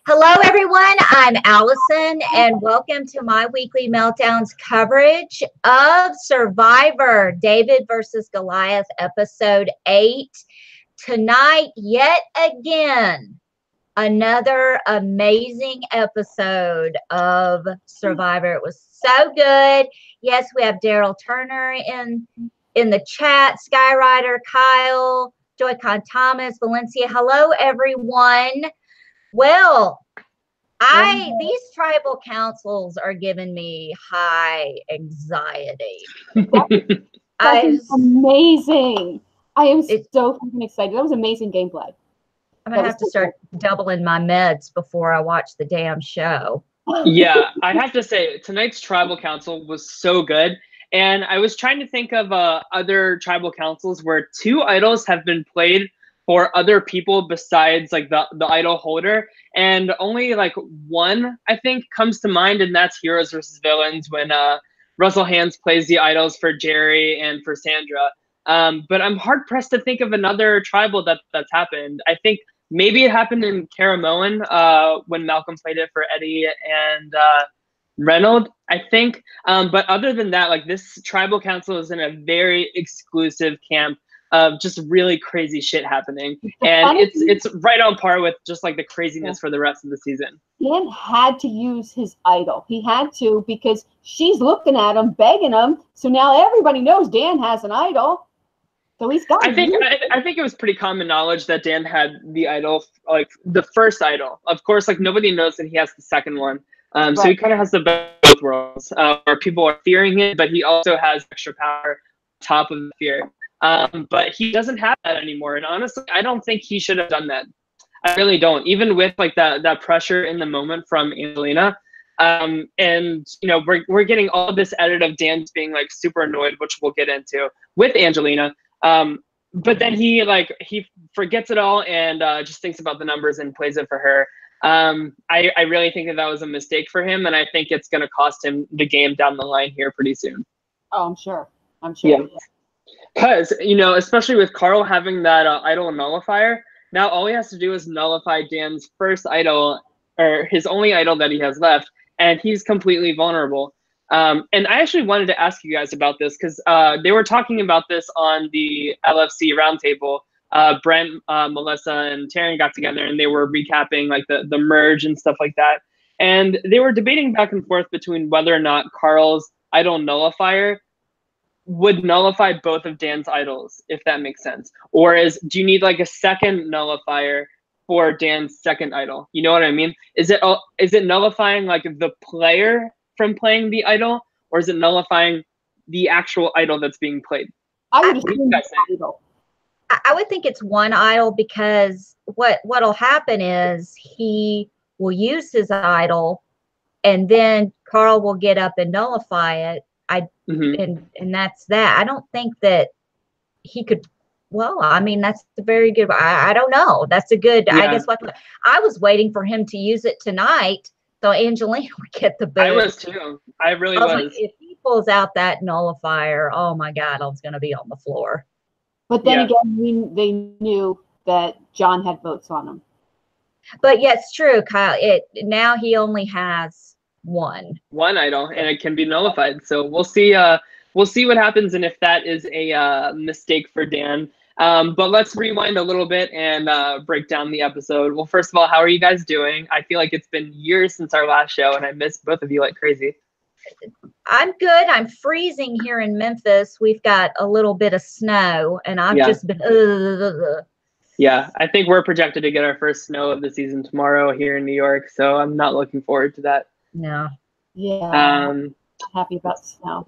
Hello, everyone. I'm Allison, and welcome to my weekly Meltdowns coverage of Survivor, David versus Goliath, episode 8. Tonight, yet again, another amazing episode of Survivor. It was so good. Yes, we have Daryl Turner in the chat, Skyrider, Kyle, Joy-Con Thomas, Valencia. Hello, everyone. Well, these tribal councils are giving me high anxiety. Amazing. I am so fucking excited. That was amazing gameplay. I'm going to have to start doubling my meds before I watch the damn show. Yeah, I have to say, tonight's tribal council was so good. And I was trying to think of other tribal councils where 2 idols have been played for other people besides like the idol holder, and only like 1 I think comes to mind, and that's Heroes versus Villains when Russell Hands plays the idols for Jerry and for Sandra. But I'm hard pressed to think of another tribal that's happened. I think maybe it happened in Caramoan when Malcolm played it for Eddie and Reynolds, I think. But other than that, like, this tribal council is in a very exclusive camp of just really crazy shit happening, and it's right on par with just like the craziness for the rest of the season. Dan had to use his idol. He had to, because she's looking at him, begging him. So now everybody knows Dan has an idol. So he's got. I think it was pretty common knowledge that Dan had the idol, like the first idol. Of course, like nobody knows that he has the second one. So he kind of has the best of both worlds, where people are fearing him, but he also has extra power on top of the fear. But he doesn't have that anymore. And honestly, I don't think he should have done that. I really don't. Even with like that pressure in the moment from Angelina. And you know, we're getting all of this edit of Dan being like super annoyed, which we'll get into with Angelina. But then he forgets it all and just thinks about the numbers and plays it for her. I really think that was a mistake for him, and I think it's going to cost him the game down the line here pretty soon. Oh, I'm sure. Yeah. Because, you know, especially with Carl having that idol nullifier, now all he has to do is nullify Dan's first idol, or his only idol that he has left, and he's completely vulnerable. And I actually wanted to ask you guys about this because they were talking about this on the LFC roundtable. Brent, Melissa, and Taryn got together and they were recapping like the merge and stuff like that. And they were debating back and forth between whether or not Carl's idol nullifier would nullify both of Dan's idols, if that makes sense. Or do you need like a second nullifier for Dan's second idol? You know what I mean? Is it nullifying like the player from playing the idol, or is it nullifying the actual idol that's being played? I would think it's one idol, because what'll happen is he will use his idol and then Carl will get up and nullify it. And that's that. I don't think that he could. Well, I mean, that's a very good. I don't know. That's a good. Yeah. I guess I was waiting for him to use it tonight, so Angelina would get the boot. I was too. I really was. Like, if he pulls out that nullifier, oh my God, I was going to be on the floor. But then again, they knew that John had votes on him. But yeah, it's true, Kyle. Now he only has one idol, and it can be nullified. So we'll see. We'll see what happens, and if that is a mistake for Dan. But let's rewind a little bit and break down the episode. Well, first of all, how are you guys doing? I feel like it's been years since our last show, and I miss both of you like crazy. I'm good. I'm freezing here in Memphis. We've got a little bit of snow, and I've just been. Yeah, I think we're projected to get our first snow of the season tomorrow here in New York, so I'm not looking forward to that. No. Yeah. Happy about snow.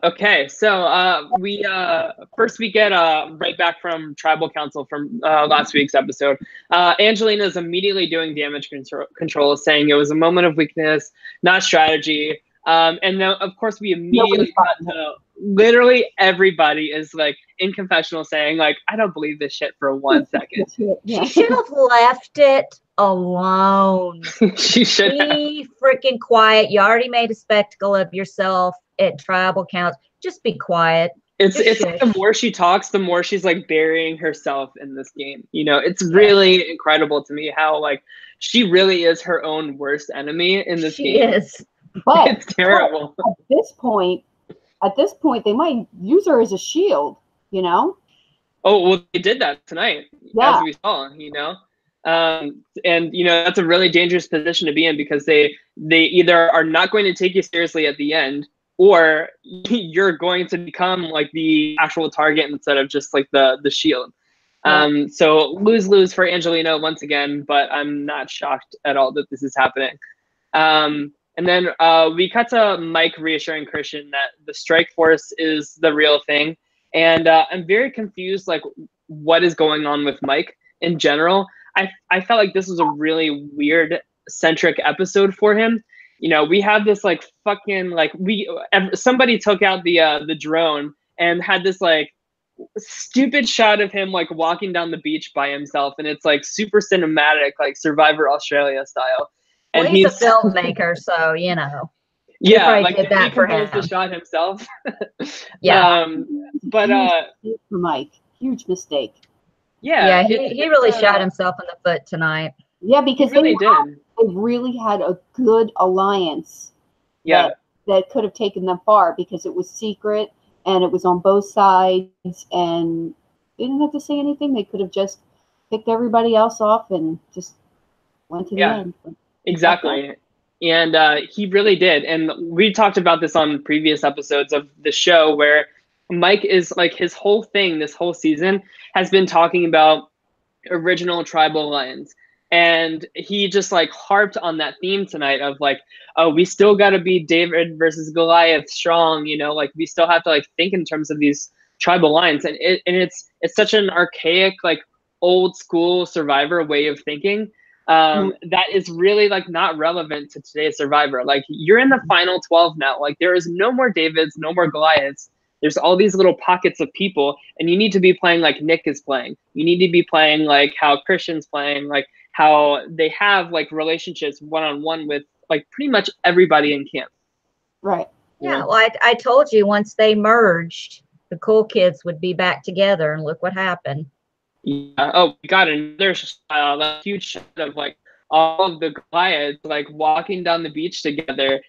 Okay, so we get right back from Tribal Council from last week's episode. Angelina is immediately doing damage control, saying it was a moment of weakness, not strategy. And then, of course, we immediately got to literally everybody is like in confessional saying like, I don't believe this shit for 1 second. She should have left it alone. She should be freaking quiet. You already made a spectacle of yourself at tribal counts. Just be quiet. It's Just like the shush. more she talks, the more she's like burying herself in this game. You know, it's really incredible to me how like she really is her own worst enemy in this She game. is. But It's terrible. at this point, they might use her as a shield, you know? Oh, well, they did that tonight, Yeah. as we saw, you know? And, you know, that's a really dangerous position to be in because they either are not going to take you seriously at the end, or you're going to become like the actual target instead of just like the shield. So lose for Angelina once again, but I'm not shocked at all that this is happening. And then we cut to Mike reassuring Christian that the strike force is the real thing. And I'm very confused, like, what is going on with Mike in general. I felt like this was a really weird centric episode for him. You know, we have this like fucking like somebody took out the drone and had this like stupid shot of him like walking down the beach by himself, and it's like super cinematic, like Survivor Australia style. Well, And he's a filmmaker, so you know. Yeah, like did that he for composed him. the shot himself. Yeah. But Huge for Mike, huge mistake. yeah, he really shot himself in the foot tonight. Yeah, because he really did. They really had a good alliance. Yeah, that could have taken them far because it was secret and it was on both sides, and they didn't have to say anything. They could have just picked everybody else off and just went to the end. Exactly. And he really did. And we talked about this on previous episodes of the show where Mike is like, his whole thing this whole season has been talking about original tribal lines. And he just like harped on that theme tonight of like, oh, we still got to be David versus Goliath strong, you know, like we still have to like think in terms of these tribal lines. And it's such an archaic, like old school Survivor way of thinking. That is really like not relevant to today's Survivor. Like you're in the final 12 now. Like there is no more Davids, no more Goliaths. There's all these little pockets of people, and you need to be playing like Nick is playing. You need to be playing like how Christian's playing, like how they have like relationships one-on-one with like pretty much everybody in camp. Right. Yeah. Well, I told you once they merged, the cool kids would be back together, and look what happened. Yeah. Oh, we got another huge shot of like all of the Goliaths like walking down the beach together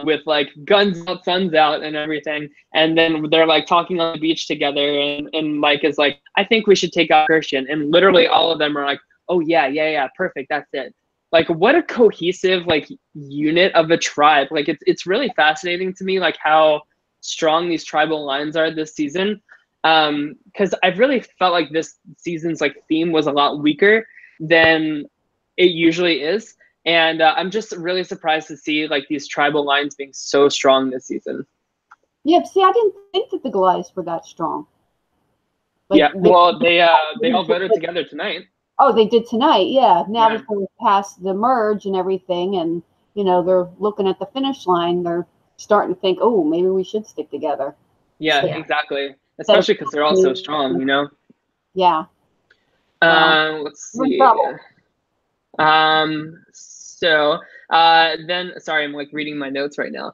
with like guns out, suns out, and everything. And then they're like talking on the beach together, and Mike is like, I think we should take out Christian. And literally all of them are like, oh yeah, perfect, that's it. Like what a cohesive like unit of a tribe. Like it's really fascinating to me like how strong these tribal lines are this season. Because I've really felt like this season's like theme was a lot weaker than it usually is, and I'm just really surprised to see like these tribal lines being so strong this season. Yeah, see, I didn't think that the Goliaths were that strong. Like, yeah, well, they all voted together tonight. Oh, they did tonight, yeah. Now that they're past the merge and everything, and you know they're looking at the finish line, they're starting to think, oh, maybe we should stick together. Yeah, Exactly. Especially because they're all so strong, you know? Yeah. Let's see. Then, sorry, I'm like reading my notes right now.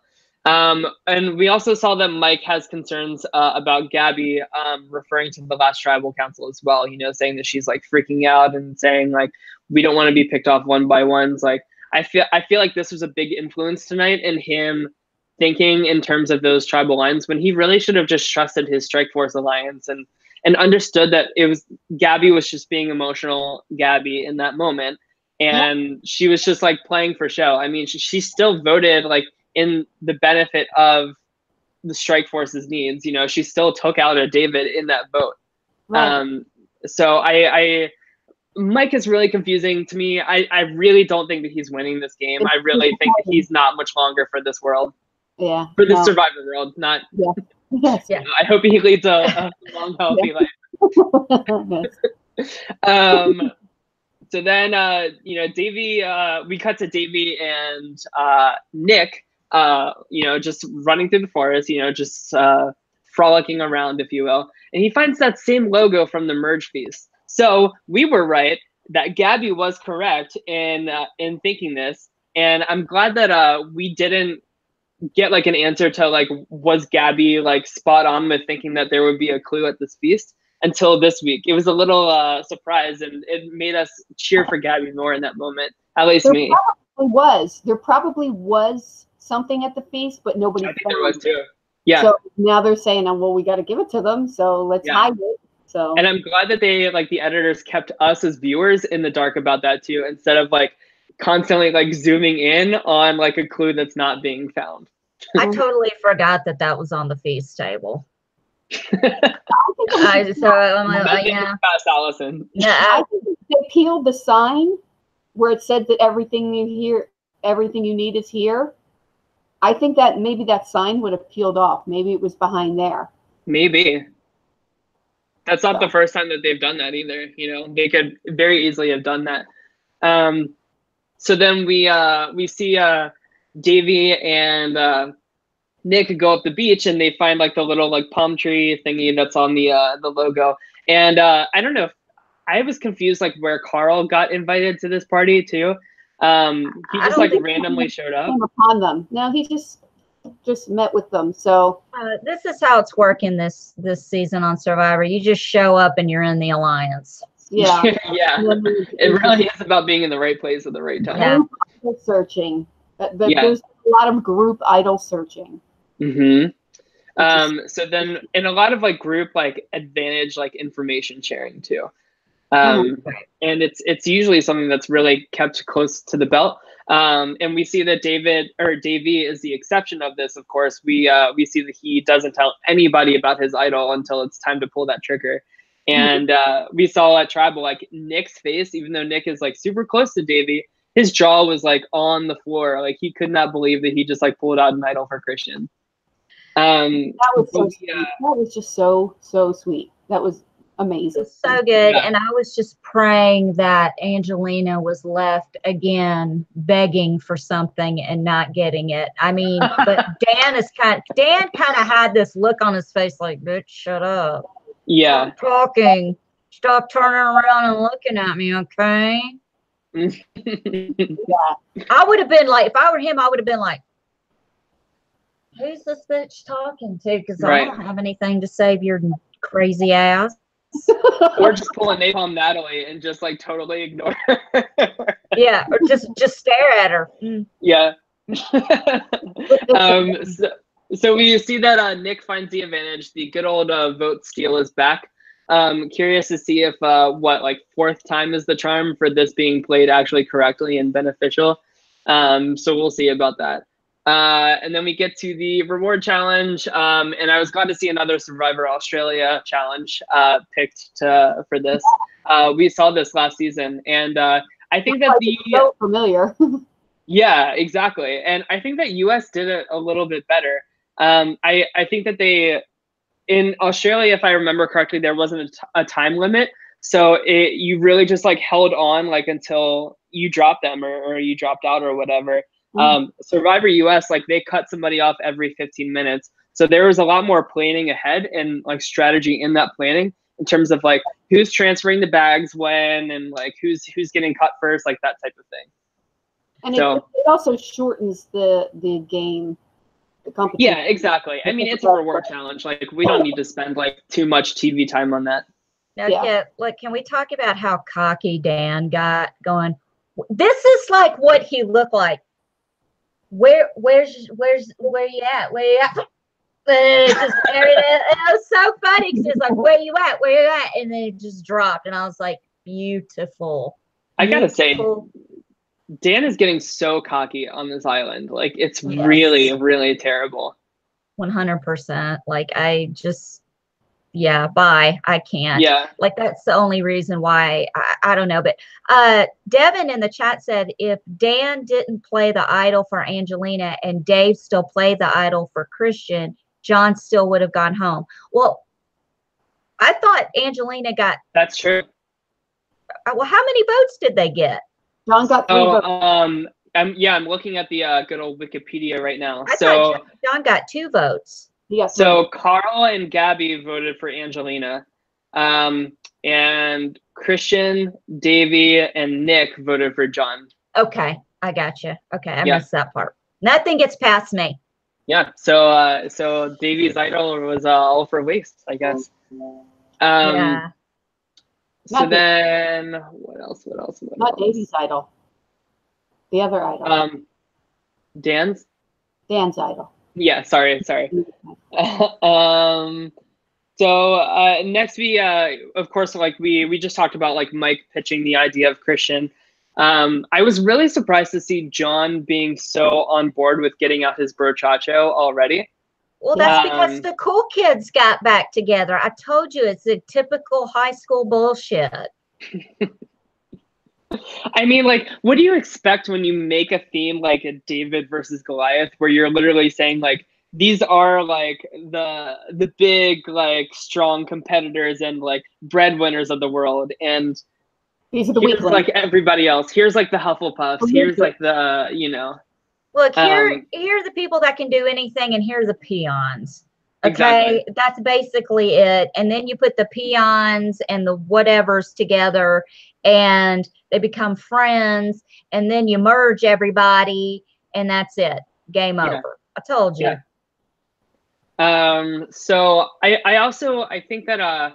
And we also saw that Mike has concerns about Gabby referring to the last tribal council as well, you know, saying that she's like freaking out and saying like, we don't want to be picked off one by ones. Like, I feel like this was a big influence tonight in him thinking in terms of those tribal lines when he really should have just trusted his Strike Force alliance and understood that it was Gabby was just being emotional Gabby in that moment. And she was just like playing for show. I mean, she still voted like in the benefit of the Strike Force's needs. You know, she still took out a David in that vote. Right. So Mike is really confusing to me. I really don't think that he's winning this game. I really think that he's not much longer for this world. Yeah. For the Survivor world, not. Yeah. Yes. You know, I hope he leads a long, healthy life. So then, you know, Davie, we cut to Davie and Nick, you know, just running through the forest, you know, just frolicking around, if you will. And he finds that same logo from the merge feast. So we were right that Gabby was correct in thinking this. And I'm glad that we didn't get like an answer to like, was Gabby like spot on with thinking that there would be a clue at this feast until this week. It was a little surprise, and it made us cheer for Gabby more in that moment. At least me. There probably was something at the feast, but nobody. I think there was too. Yeah. So now they're saying, well, we got to give it to them, so let's hide it. So. And I'm glad that they, like, the editors kept us as viewers in the dark about that too, instead of like constantly like zooming in on like a clue that's not being found. I totally forgot that was on the feast table. I'm like, yeah. Past Alison. I think they peeled the sign where it said that everything you need is here. I think that maybe that sign would have peeled off. Maybe it was behind there. Maybe. That's not the first time that they've done that either. You know, they could very easily have done that. So then we see Davie and Nick go up the beach, and they find like the little like palm tree thingy that's on the logo. And I don't know if I was confused like where Carl got invited to this party too. He just like randomly showed up. Came upon them. No, he just met with them. So this is how it's working this season on Survivor. You just show up and you're in the alliance. Yeah. Yeah. It really is about being in the right place at the right time. Yeah. Idol searching. There's a lot of group idol searching. Mm-hmm. So then in a lot of like group like advantage like information sharing too. And it's usually something that's really kept close to the belt. And we see that Davie is the exception of this. Of course, we see that he doesn't tell anybody about his idol until it's time to pull that trigger. And we saw at Tribal, like Nick's face, even though Nick is like super close to Davie, his jaw was like on the floor. Like he could not believe that he just like pulled out an idol for Christian. That was so sweet. That was just so sweet. That was amazing. It was so good. Yeah. And I was just praying that Angelina was left again begging for something and not getting it. I mean, but Dan kind of had this look on his face like, bitch, shut up. Yeah. Stop talking. Stop turning around and looking at me, okay? Yeah. I would have been like, if I were him, I would have been like, who's this bitch talking to? Because I don't have anything to save your crazy ass. Or just pull a napalm Natalie and just like totally ignore her. Yeah, or just stare at her. Yeah. So we see that Nick finds the advantage. The good old vote steal is back. Curious to see if like fourth time is the charm for this being played actually correctly and beneficial. So we'll see about that. And then we get to the reward challenge, and I was glad to see another Survivor Australia challenge picked for this. We saw this last season, and I think that so familiar. Yeah, exactly, and I think that US did it a little bit better. I think that in Australia, if I remember correctly, there wasn't a time limit, so you really just like held on like until you dropped them or you dropped out or whatever. Survivor US, like they cut somebody off every 15 minutes. So there was a lot more planning ahead and like strategy in that planning in terms of like who's transferring the bags when and like who's getting cut first, like that type of thing. And it also shortens the game, the competition. Yeah, exactly. I mean, it's a reward challenge. Like we don't need to spend like too much TV time on that. Now, look, can we talk about how cocky Dan got going? This is like what he looked like. Where you at? Where you at? It was so funny because it's like, where you at? Where you at? And then it just dropped, and I was like, beautiful. I gotta say, Dan is getting so cocky on this island. Like it's really, really terrible. 100%. Like I just. Yeah, bye. I can't. Yeah. Like that's the only reason why I don't know. But Devin in the chat said if Dan didn't play the idol for Angelina and Dave still played the idol for Christian, John still would have gone home. Well, I thought Angelina got. That's true. Well, how many votes did they get? John got 3 votes. I'm looking at the good old Wikipedia right now. I thought John got 2 votes. Yes. So Carl and Gabby voted for Angelina, and Christian, Davie, and Nick voted for John. Okay, I got you. Okay, I missed that part. Nothing gets past me. Yeah. So Davie's idol was all for waste, I guess. Yeah. So Not then what else? Not Davie's idol. The other idol. Dan's idol. Yeah, sorry. So next we of course, like we just talked about, like, Mike pitching the idea of Christian. I was really surprised to see John being so on board with getting out his brochacho already. Well, that's because the cool kids got back together. I told you, it's a typical high school bullshit. I mean, like, what do you expect when you make a theme like a David versus Goliath, where you're literally saying, like, these are, like, the big, like, strong competitors and, like, breadwinners of the world, and these are the here's, weaklings. like, everybody else. Here's, like, the Hufflepuffs. Here's, like, the, you know. Look, here are the people that can do anything, and here are the peons. Okay, exactly. That's basically it. And then you put the peons and the whatevers together, and they become friends, and then you merge everybody, and that's it. Game over. I told you. So I think that I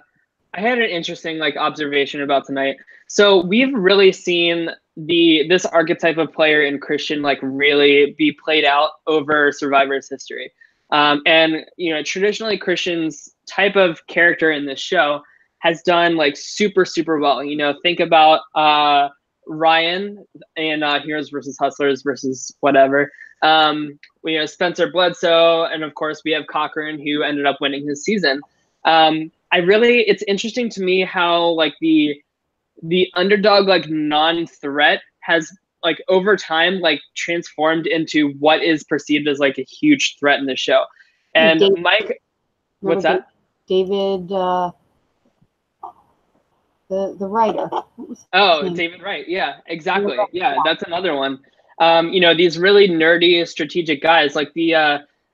had an interesting, like, observation about tonight. So we've really seen this archetype of player in Christian, like, really be played out over Survivor's history. And, you know, traditionally Christian's type of character in this show has done, like, super, super well. You know, think about Ryan in Heroes versus Hustlers versus whatever. We have Spencer Bledsoe, and of course we have Cochran, who ended up winning his season. It's interesting to me how, like, the underdog, like, non-threat has, like, over time, like, transformed into what is perceived as, like, a huge threat in the show. And Mike, what's that? David, the writer. David Wright. Yeah, exactly. Yeah, that's another one. You know, these really nerdy strategic guys, like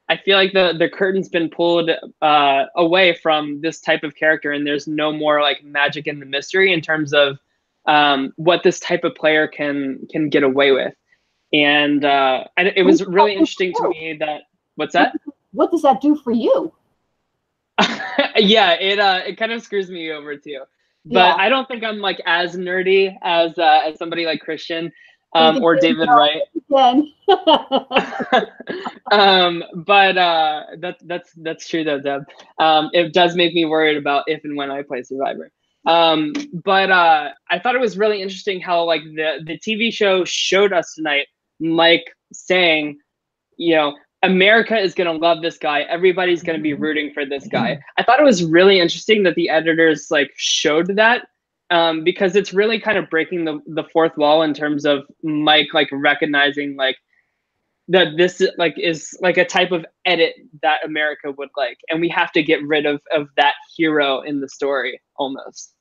I feel like the curtain's been pulled away from this type of character, and there's no more, like, magic in the mystery in terms of what this type of player can get away with. And it was really interesting to me that, what's that? What does that do for you? Yeah, it kind of screws me over too. But I don't think I'm, like, as nerdy as somebody like Christian or David Wright. But that's true though, Deb. It does make me worried about if and when I play Survivor. But I thought it was really interesting how, like, the TV show showed us tonight Mike saying, you know, America is going to love this guy. Everybody's going to be rooting for this guy. I thought it was really interesting that the editors, like, showed that, because it's really kind of breaking the fourth wall in terms of Mike, like, recognizing, like, that this, like, is, like, a type of edit that America would like, and we have to get rid of that hero in the story almost.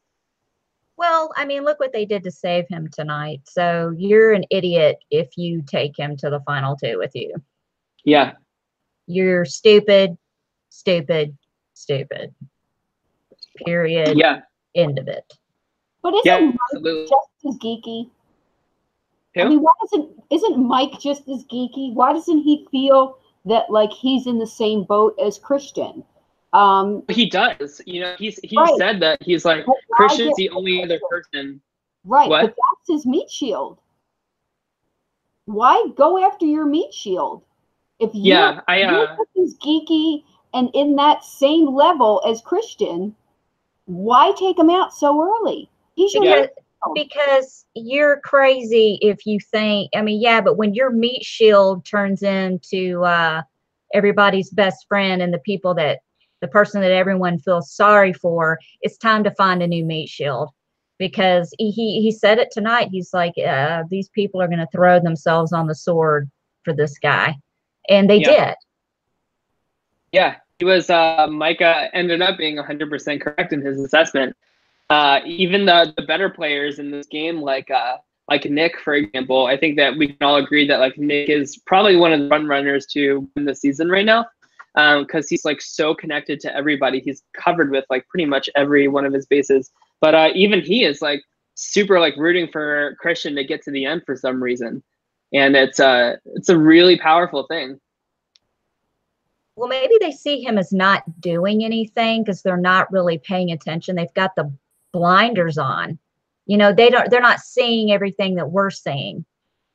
Well, I mean, look what they did to save him tonight. So you're an idiot if you take him to the final two with you. Yeah. You're stupid, stupid, stupid. Period. Yeah. End of it. But isn't Mike just as geeky? Who? I mean, isn't Mike just as geeky? Why doesn't he feel that, like, he's in the same boat as Christian? He does. You know, he right. said that he's like, Christian's the only other person. Right, what? But that's his meat shield. Why go after your meat shield? If you're as geeky and in that same level as Christian, why take him out so early? He should because you're crazy if you think, I mean, yeah, but when your meat shield turns into everybody's best friend and the person that everyone feels sorry for, it's time to find a new meat shield. Because he said it tonight. He's like, these people are going to throw themselves on the sword for this guy. And they did. Yeah, he was, Micah ended up being 100% correct in his assessment. Even the better players in this game, like Nick, for example, I think that we can all agree that, like, Nick is probably one of the front runners to win the season right now. Because he's, like, so connected to everybody. He's covered with, like, pretty much every one of his bases. But even he is, like, super, like, rooting for Christian to get to the end for some reason. And it's a really powerful thing. Well, maybe they see him as not doing anything because they're not really paying attention. They've got the blinders on. You know, they're not seeing everything that we're seeing,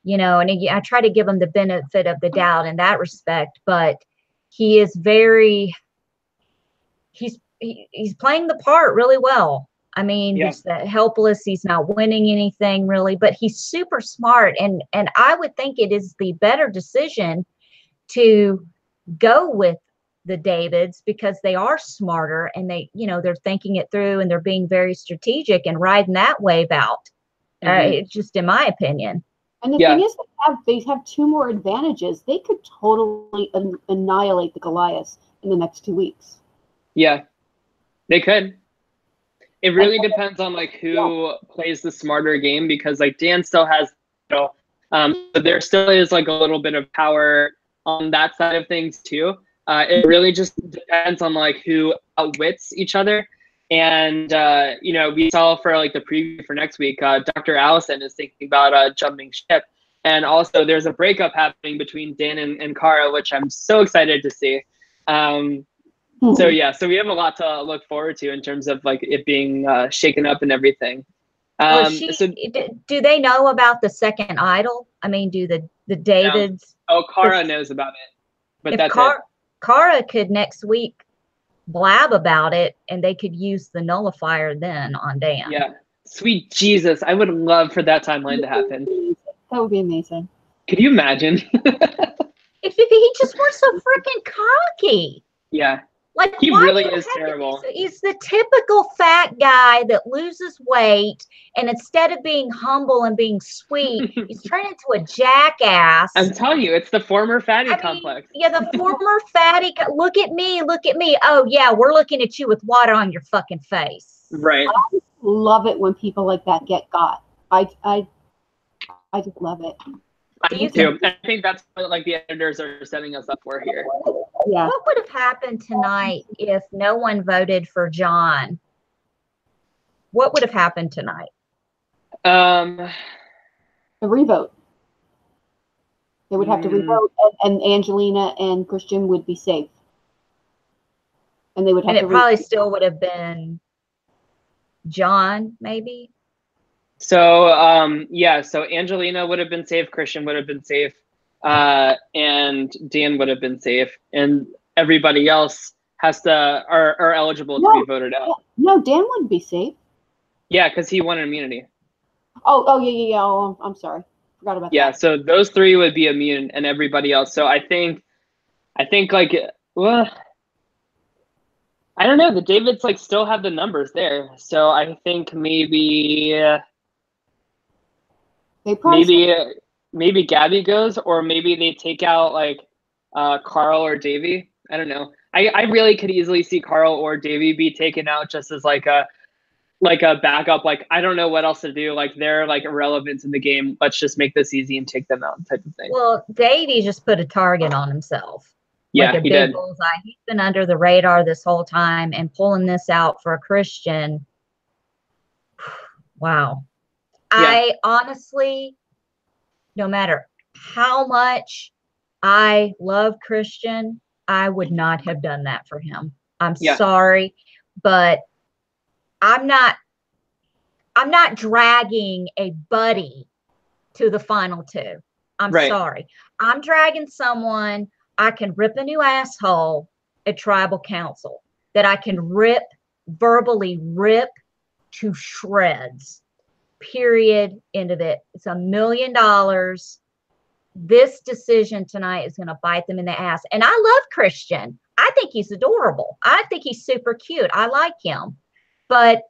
you know, and I try to give him the benefit of the doubt in that respect, but he is he's playing the part really well. I mean, he's helpless. He's not winning anything really, but he's super smart. And I would think it is the better decision to go with the Davids because they are smarter and they, you know, they're thinking it through and they're being very strategic and riding that wave out. Just in my opinion. And the thing is, they have 2 more advantages. They could totally annihilate the Goliath in the next 2 weeks. Yeah, they could. It really depends on like who plays the smarter game because like Dan still has, you know, but there still is like a little bit of power on that side of things too. It really just depends on like who outwits each other. And, you know, we saw for like the preview for next week, Dr. Allison is thinking about jumping ship. And also there's a breakup happening between Dan and Cara, which I'm so excited to see. So yeah, so we have a lot to look forward to in terms of like it being shaken up and everything. Do they know about the second idol? I mean, do the Davids? No. Oh, Cara knows about it, but that's Cara could next week blab about it, and they could use the nullifier then on Dan. Yeah, sweet Jesus, I would love for that timeline to happen. That would be amazing. Could you imagine? if he just weren't so freaking cocky. Yeah. Like he really is terrible. He's the typical fat guy that loses weight, and instead of being humble and being sweet, he's turned into a jackass. I'm telling you, it's the former fatty complex. Yeah, the former fatty. Look at me, look at me. Oh yeah, we're looking at you with water on your fucking face. Right. I love it when people like that get got. I just love it. I do too. I think that's what like the editors are setting us up for here. Yeah. What would have happened tonight if no one voted for John? What would have happened tonight? A revote. They would have to revote, and Angelina and Christian would be safe. And they would have and it probably still would have been John, maybe. So yeah, so Angelina would have been safe, Christian would have been safe, and Dan would have been safe, and everybody else has to are eligible to be voted out. No, Dan wouldn't be safe. Yeah, because he won immunity. Oh yeah. Oh, I'm sorry, forgot about that. Yeah, so those 3 would be immune, and everybody else. So I think like, well, I don't know. The Davids like still have the numbers there, so I think maybe. Maybe Gabby goes, or maybe they take out like Carl or Davie. I don't know. I really could easily see Carl or Davie be taken out just as like a backup. Like I don't know what else to do. Like they're like irrelevant in the game. Let's just make this easy and take them out, type of thing. Well, Davie just put a target on himself. Yeah, like a big bullseye. He's been under the radar this whole time, and pulling this out for a Christian. Wow. Yeah. I honestly, no matter how much I love Christian, I would not have done that for him. I'm sorry, but I'm not dragging a buddy to the final 2. I'm sorry. I'm dragging someone I can rip a new asshole at tribal council, that I can verbally rip to shreds. Period. End of it. It's $1 million. This decision tonight is going to bite them in the ass. And I love Christian. I think he's adorable. I think he's super cute. I like him. But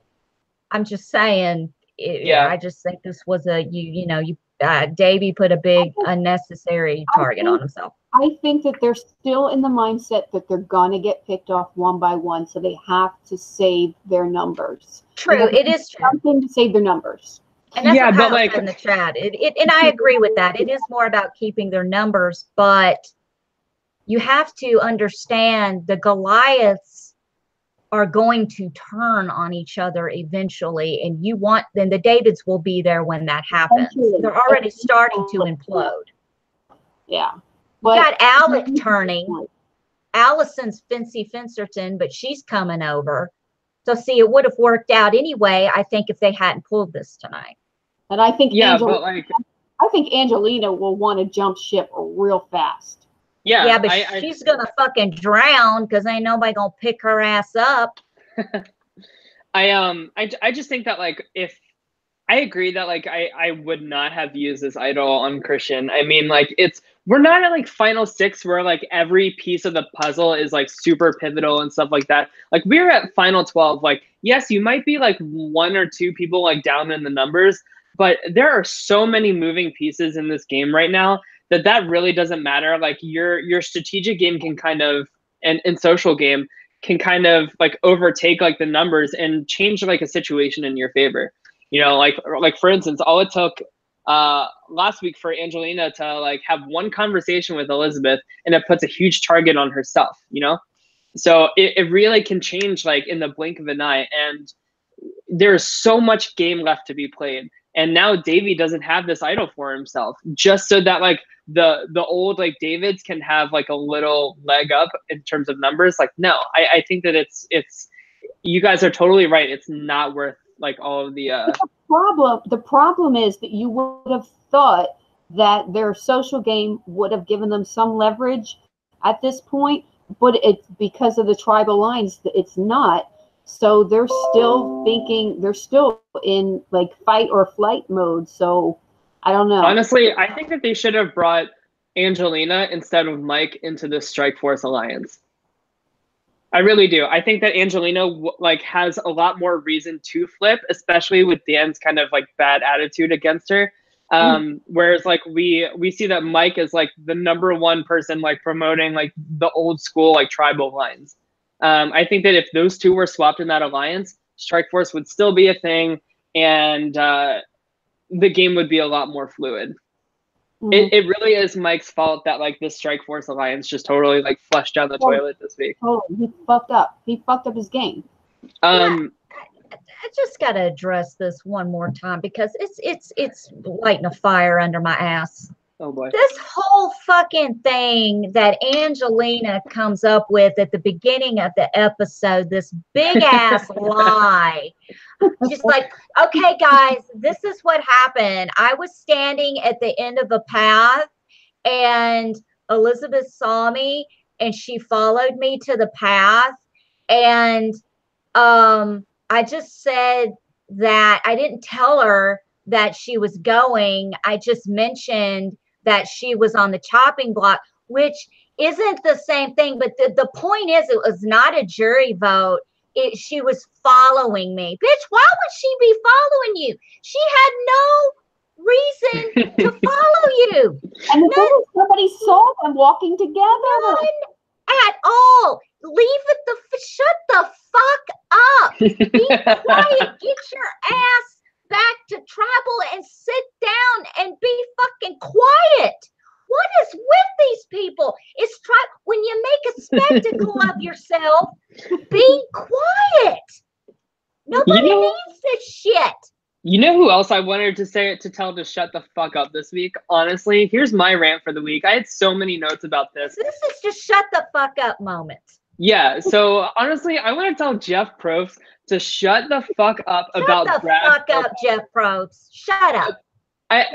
I'm just saying, I just think this was Davie put a big unnecessary target on himself. I think that they're still in the mindset that they're going to get picked off one by one, so they have to save their numbers. True, it is true. Something to save their numbers. And that's what Kyle said in the chat. And I agree with that. It is more about keeping their numbers, but you have to understand the Goliaths are going to turn on each other eventually, and then the Davids will be there when that happens. They're already starting to implode. Yeah. You got Alec turning. Allison's Fancy Fencerton, but she's coming over. So see, it would have worked out anyway, I think, if they hadn't pulled this tonight. And I think but like, I think Angelina will want to jump ship real fast. Yeah, but she's gonna fucking drown because ain't nobody gonna pick her ass up. I just think that like if I agree that like I would not have used this idol on Christian. I mean, like we're not at like final 6 where like every piece of the puzzle is like super pivotal and stuff like that. Like we're at final 12. Like, yes, you might be like 1 or 2 people like down in the numbers, but there are so many moving pieces in this game right now that really doesn't matter. Like your strategic game can kind of and social game can kind of like overtake like the numbers and change like a situation in your favor. You know, like for instance, all it took last week for Angelina to like have one conversation with Elizabeth and it puts a huge target on herself, you know? So it really can change like in the blink of an eye. And there's so much game left to be played. And now Davie doesn't have this idol for himself, just so that like the old like Davids can have like a little leg up in terms of numbers. Like, no, I think that it's you guys are totally right. It's not worth like all of the The problem is that you would have thought that their social game would have given them some leverage at this point, but it's because of the tribal lines that it's not. So they're still thinking, they're still in like fight or flight mode. So I don't know. Honestly, I think that they should have brought Angelina instead of Mike into the Strike Force Alliance. I really do. I think that Angelina like has a lot more reason to flip, especially with Dan's kind of like bad attitude against her. Whereas like we see that Mike is like the #1 person like promoting like the old school like tribal lines. I think that if those two were swapped in that alliance, Strike Force would still be a thing, and the game would be a lot more fluid. It really is Mike's fault that like this Strike Force alliance just totally like flushed down the toilet this week. Oh, he fucked up. He fucked up his game. I just gotta address this one more time because it's lighting a fire under my ass. Oh boy. This whole fucking thing that Angelina comes up with at the beginning of the episode, this big ass lie. Just like, okay, guys, this is what happened. I was standing at the end of a path and Elizabeth saw me and she followed me to the path. And I just said that I didn't tell her that she was going. I just mentioned that she was on the chopping block, which isn't the same thing. But the point is, it was not a jury vote. She was following me. Bitch, why would she be following you? She had no reason to follow you. And somebody saw them walking together. None at all. Shut the fuck up. Be quiet. Get your ass back to tribal and sit down and be fucking quiet. What is with these people? It's when you make a spectacle of yourself, be quiet. Nobody needs this shit. You know who else I wanted to tell to shut the fuck up this week? Honestly, here's my rant for the week. I had so many notes about this. This is just shut the fuck up moment. Yeah, so honestly, I want to tell Jeff Probst to shut the fuck up about Brad. Shut the fuck up, Jeff Probst. Shut up.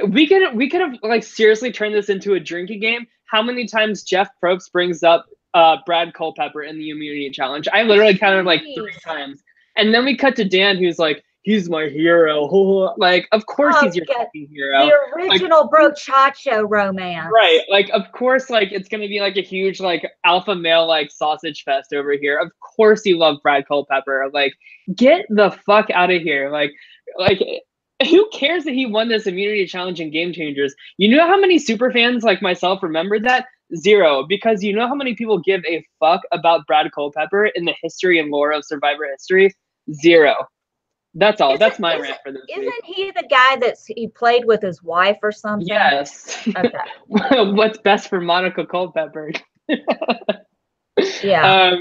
We could have like seriously turned this into a drinking game. How many times Jeff Probst brings up Brad Culpepper in the immunity challenge? I literally counted like 3 times. And then we cut to Dan, who's like, he's my hero. Like, of course he's your fucking hero. The original brochacho romance. Right. Like, of course, like, it's going to be like a huge, like, alpha male, like, sausage fest over here. Of course you love Brad Culpepper. Like, get the fuck out of here. Like, who cares that he won this immunity challenge in Game Changers? You know how many super fans like myself remembered that? 0. Because you know how many people give a fuck about Brad Culpepper in the history and lore of Survivor history? 0. That's all. That's my rant for this week. Isn't he the guy he played with his wife or something? Yes. Okay. What's best for Monica Culpepper? Yeah.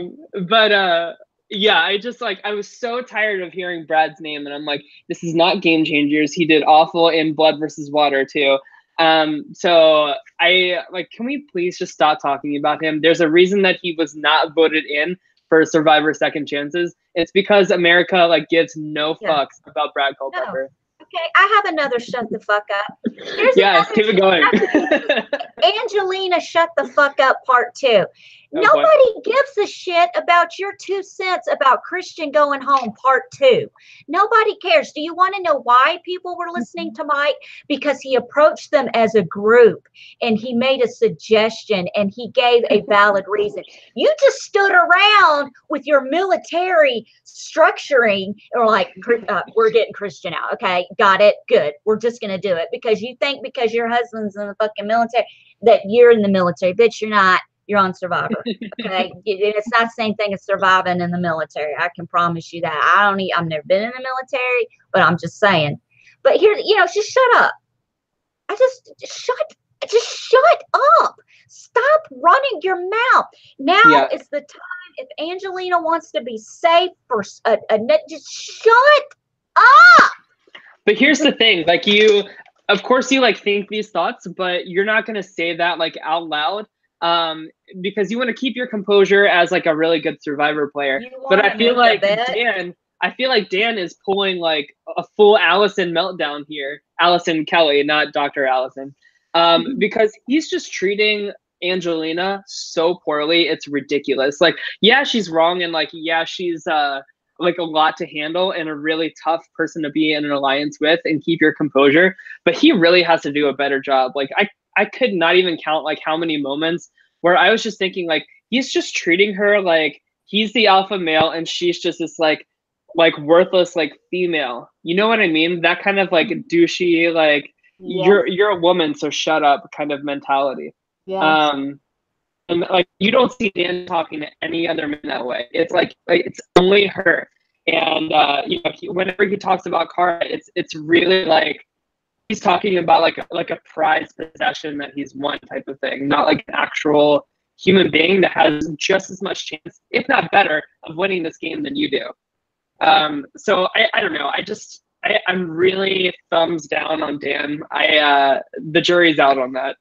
Yeah, I was so tired of hearing Brad's name, and I'm like, this is not Game Changers. He did awful in Blood versus Water too. So I like, can we please just stop talking about him? There's a reason that he was not voted in for Survivor Second Chances. It's because America like gives no fucks about Brad Culpepper. Okay, I have another shut the fuck up. Yes, keep it going. Angelina, shut the fuck up, part 2. Oh, Nobody gives a shit about your 2 cents about Christian going home, part 2. Nobody cares. Do you want to know why people were listening to Mike? Because he approached them as a group and he made a suggestion and he gave a valid reason. You just stood around with your military structuring or like, we're getting Christian out. Okay, got it. Good. We're just going to do it because you think because your husband's in the fucking military that you're in the military. Bitch, you're not. You're on Survivor. Okay. It's not the same thing as surviving in the military. I can promise you that. I've never been in the military, but I'm just saying. But here, just shut up. Just shut up. Stop running your mouth. Now is the time. If Angelina wants to be safe for just shut up. But here's the thing, like of course you like think these thoughts, but you're not going to say that like out loud. Because you want to keep your composure as like a really good Survivor player. But I feel like Dan is pulling like a full Allison meltdown here. Allison Kelly, not Dr. Allison. Because he's just treating Angelina so poorly. It's ridiculous. Like, yeah, she's wrong. And like, yeah, she's like a lot to handle and a really tough person to be in an alliance with and keep your composure. But he really has to do a better job. Like I could not even count like how many moments where I was just thinking like he's just treating her like he's the alpha male and she's just this like worthless like female. You know what I mean? That kind of like douchey like you're a woman, so shut up kind of mentality. Yeah. And like you don't see Dan talking to any other man that way. It's like it's only her. And whenever he talks about Cara, it's really like he's talking about like a prized possession that he's won type of thing, not like an actual human being that has just as much chance, if not better, of winning this game than you do. So I don't know. I'm really thumbs down on Dan. The jury's out on that.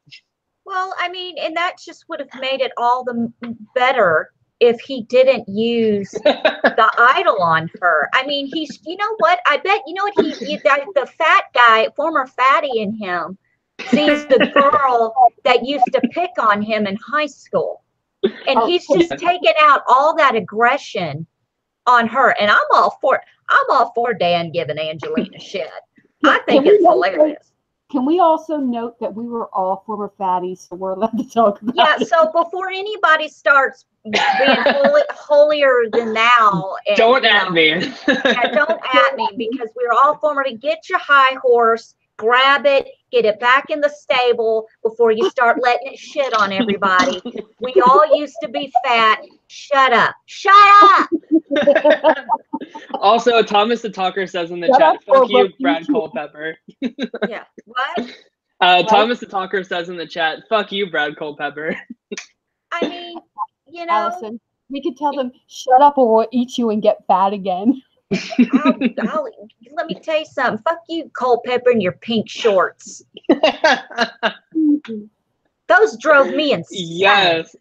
Well, I mean, and that just would have made it all the better if he didn't use the idol on her. I mean, you know what? I bet, the fat guy, former fatty in him, sees the girl that used to pick on him in high school. And he's just taken out all that aggression on her. And I'm all for Dan giving Angelina shit. I think it's hilarious. Can we also note that we were all former fatties, so we're allowed to talk about it? So before anybody starts being holier than thou. And, don't at me. Don't at me, because we're all former to get your high horse, grab it, get it back in the stable before you start letting it shit on everybody. We all used to be fat. Shut up. Shut up. Also, Thomas the Talker says in the chat, fuck you, Brad Culpepper. Yeah. What? Thomas the Talker says in the chat, fuck you, Brad Culpepper. I mean, Allison, we could tell them, shut up or we'll eat you and get fat again. Let me tell you something. Fuck you, Culpepper, and your pink shorts. Those drove me insane. Yes.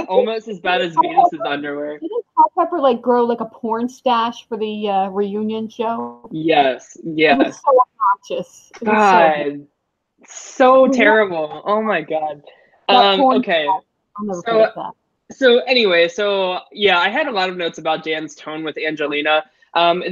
Almost as bad as Venus's underwear. Didn't Culpepper like grow like a porn stash for the reunion show? Yes. It was so obnoxious. God. So terrible. Oh my God. Okay. So anyway, yeah, I had a lot of notes about Dan's tone with Angelina.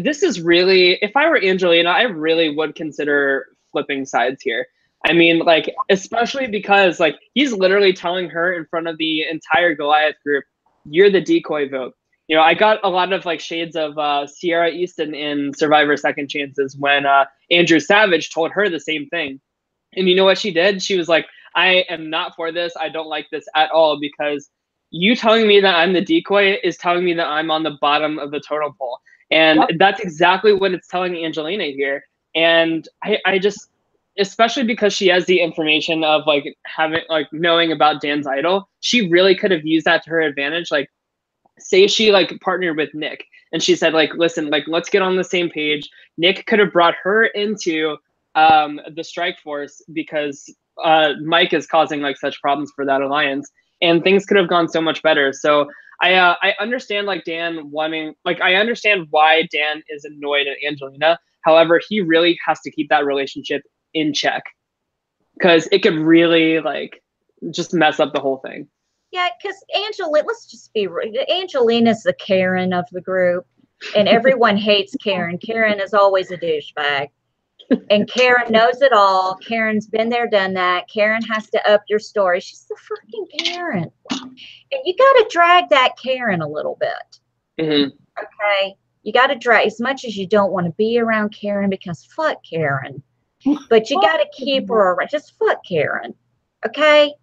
This is really, if I were Angelina, I really would consider flipping sides here. I mean, like, especially because like he's literally telling her in front of the entire Goliath group, you're the decoy vote. I got a lot of like shades of Sierra Easton in Survivor Second Chances when Andrew Savage told her the same thing. And you know what she did? She was like, I am not for this. I don't like this at all, because you telling me that I'm the decoy is telling me that I'm on the bottom of the totem pole. And that's exactly what it's telling Angelina here. And I just, especially because she has the information of like having, like knowing about Dan's idol, she really could have used that to her advantage. Like, say she like partnered with Nick and she said like, listen, like, let's get on the same page. Nick could have brought her into the strike force, because Mike is causing like such problems for that alliance, and things could have gone so much better. So I understand like Dan wanting, like, I understand why Dan is annoyed at Angelina. However, he really has to keep that relationship in check, because it could really like just mess up the whole thing. Yeah, because let's just be real. Angelina's the Karen of the group, and everyone hates Karen. Karen is always a douchebag. And Karen knows it all. Karen's been there, done that. Karen has to up your story. She's the freaking Karen. And you got to drag that Karen a little bit. Mm-hmm. Okay? You got to drag, as much as you don't want to be around Karen, because fuck Karen. But you got to keep her around. Just fuck Karen. Okay?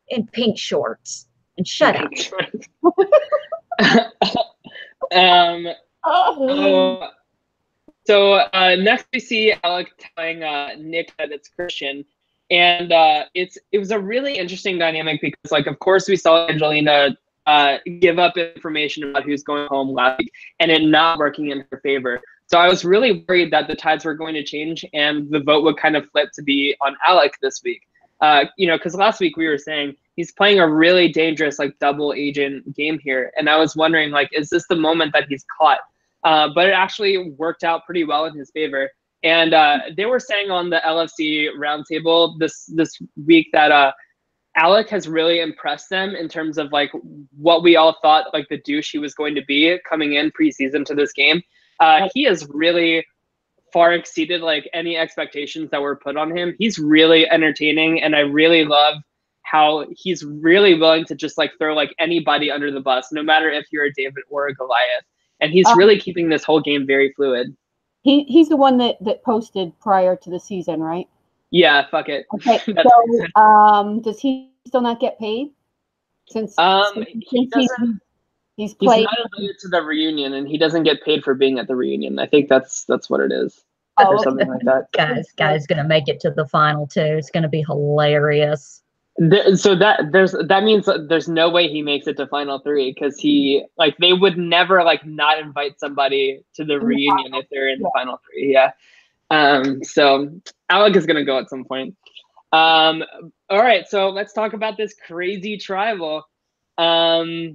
In pink shorts. And shut up. So next we see Alec telling Nick that it's Christian, and it was a really interesting dynamic, because like, of course, we saw Angelina give up information about who's going home last week, and it not working in her favor. So I was really worried that the tides were going to change and the vote would kind of flip to be on Alec this week. Because last week we were saying he's playing a really dangerous like double agent game here, and I was wondering, like, is this the moment that he's caught? But it actually worked out pretty well in his favor. And they were saying on the LFC roundtable this week that Alec has really impressed them in terms of like what we all thought like the douche he was going to be coming in preseason to this game. He has really far exceeded like any expectations that were put on him. He's really entertaining, and I really love how he's really willing to just like throw like anybody under the bus, no matter if you're a David or a Goliath. And he's really keeping this whole game very fluid. He's the one that posted prior to the season, right? Yeah, fuck it. Okay, so does he still not get paid? Since he's played. He's not invited to the reunion, and he doesn't get paid for being at the reunion. I think that's what it is, or okay. Something like that. Guy's gonna make it to the final too. It's gonna be hilarious. So that means that there's no way he makes it to final three, because they would never like not invite somebody to the reunion if they're in the final three. Yeah. So Alec is gonna go at some point. All right, so let's talk about this crazy tribal. Yeah,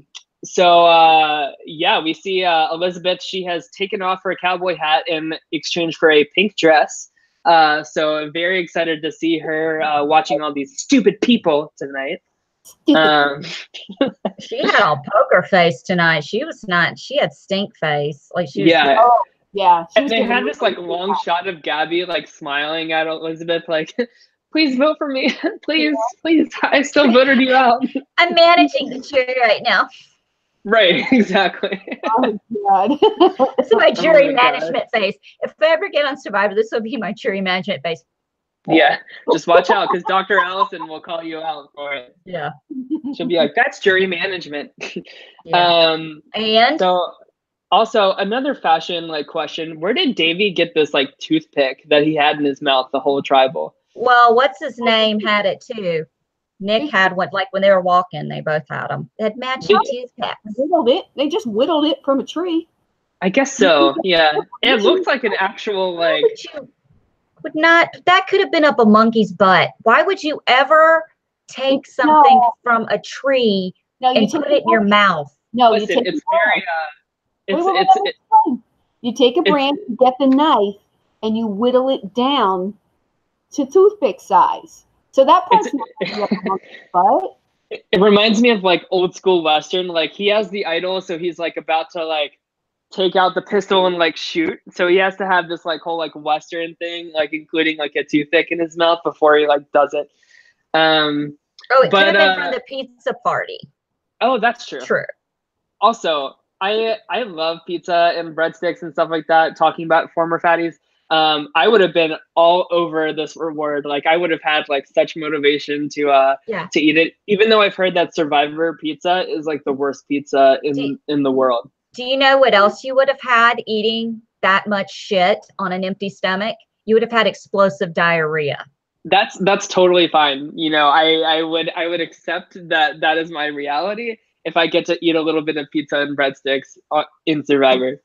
we see Elizabeth. She has taken off her cowboy hat in exchange for a pink dress. So I'm very excited to see her watching all these stupid people tonight. She had all poker face tonight. She had stink face. Like she was. Yeah. And they had this like long shot of Gabby like smiling at Elizabeth, like, please vote for me. Please. I still voted you out. I'm managing the jury right now. Right, exactly. Oh, God. This is my jury management face. If I ever get on Survivor, this will be my jury management face. Yeah, just watch out, because Dr. Allison will call you out for it. Yeah. She'll be like, that's jury management. Yeah. And? So, also, another fashion like question, where did Davie get this like toothpick that he had in his mouth the whole tribal? Well, what's his name had it too. Nick had one, like when they were walking, they both had them. They had matching toothpicks. They just whittled it from a tree. I guess so, yeah. It looked like an actual like. That could have been up a monkey's butt. Why would you ever take something from a tree and put it in your mouth? No, listen, it's very. You take a branch, you get the knife, and you whittle it down to toothpick size. So that part's not it reminds me of like old school Western. Like he has the idol, so he's like about to like take out the pistol and like shoot. So he has to have this like whole like Western thing, like including like a toothpick in his mouth before he like does it. It could have been from the pizza party. Oh, that's true. True. Also, I love pizza and breadsticks and stuff like that. Talking about former fatties. I would have been all over this reward. Like I would have had like such motivation to eat it, even though I've heard that Survivor pizza is like the worst pizza in the world. Do you know what else you would have had eating that much shit on an empty stomach? You would have had explosive diarrhea. That's totally fine. You know, I would accept that is my reality if I get to eat a little bit of pizza and breadsticks in Survivor.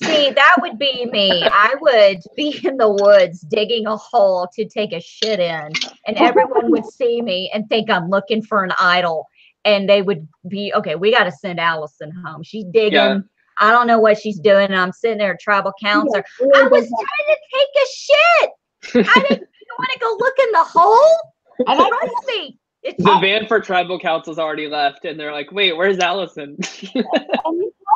See, that would be me. I would be in the woods digging a hole to take a shit in, and everyone would see me and think I'm looking for an idol. And they would be, okay, we got to send Allison home. She's digging. Yeah. I don't know what she's doing. And I'm sitting there at tribal council. Yeah, I was trying to take a shit. I didn't want to go look in the hole. And I Trust me. It's The van for tribal council's already left, and they're like, "Wait, where's Allison?" and you tell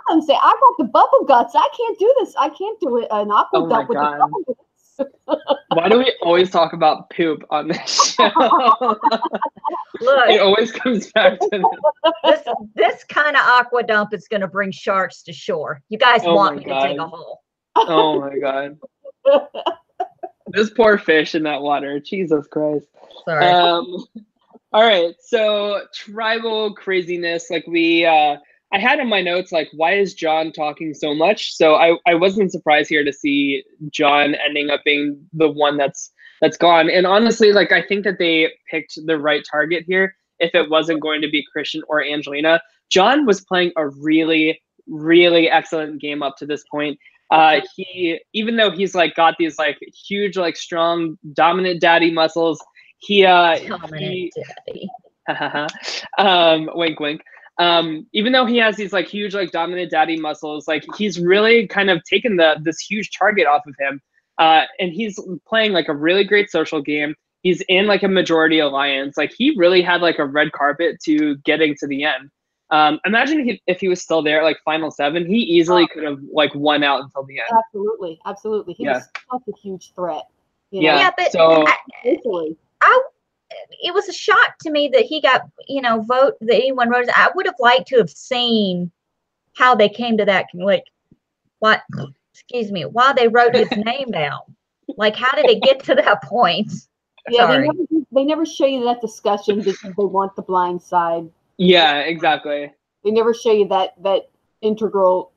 them, say, "I got the bubble guts. I can't do this. I can't do it. An aqua dump with the bubble guts." Why do we always talk about poop on this show? Look, It always comes back to this kind of aqua dump is going to bring sharks to shore. You guys Oh want my me to dig a God. hole? Oh my god, this poor fish in that water. Jesus Christ. Sorry. All right, so tribal craziness. Like I had in my notes, like, why is John talking so much? So I wasn't surprised here to see John ending up being the one that's gone. And honestly, like, I think that they picked the right target here. If it wasn't going to be Christian or Angelina, John was playing a really, really excellent game up to this point. Even though he's like got these like huge, like strong, dominant daddy muscles, Dominant daddy. Wink, wink. Even though he has these like huge, like dominant daddy muscles, like he's really kind of taken this huge target off of him. And he's playing like a really great social game. He's in like a majority alliance. Like he really had like a red carpet to getting to the end. Imagine if he was still there, like final 7, he easily could have like won out until the end. Absolutely, absolutely. He was such a huge threat. You know? Yeah, but so it was a shock to me that he got, vote that anyone wrote. I would have liked to have seen how they came to that, like, why they wrote his name down. Like, how did it get to that point? Yeah, they never show you that discussion because they want the blind side. Yeah, exactly. They never show you that integral,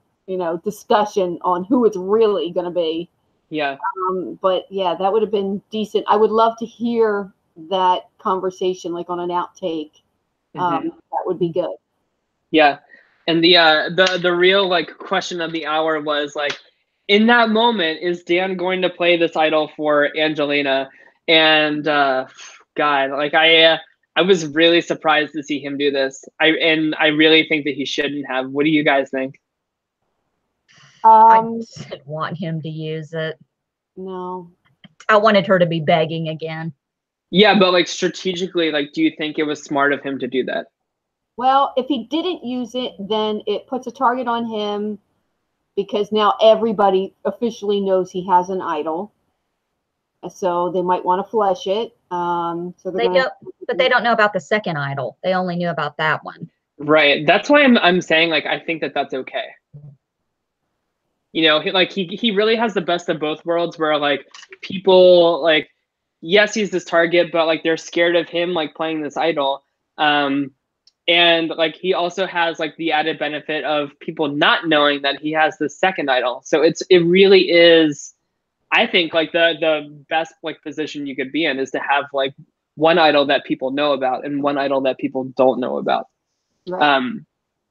discussion on who it's really going to be. Yeah. But yeah, that would have been decent. I would love to hear that conversation, like on an outtake. That would be good. Yeah, and the real like question of the hour was like, in that moment, is Dan going to play this idol for Angelina? And God, like I was really surprised to see him do this. I really think that he shouldn't have. What do you guys think? I didn't want him to use it. No. I wanted her to be begging again. Yeah, but like strategically, like, do you think it was smart of him to do that? Well, if he didn't use it, then it puts a target on him because now everybody officially knows he has an idol. So they might want to flesh it. But they don't know about the second idol. They only knew about that one. Right. That's why I'm saying, like, I think that that's okay. He really has the best of both worlds where like people like, yes, he's this target, but like they're scared of him like playing this idol. And like he also has like the added benefit of people not knowing that he has the second idol. So it really is, I think, like the best like position you could be in is to have like one idol that people know about and one idol that people don't know about. Right.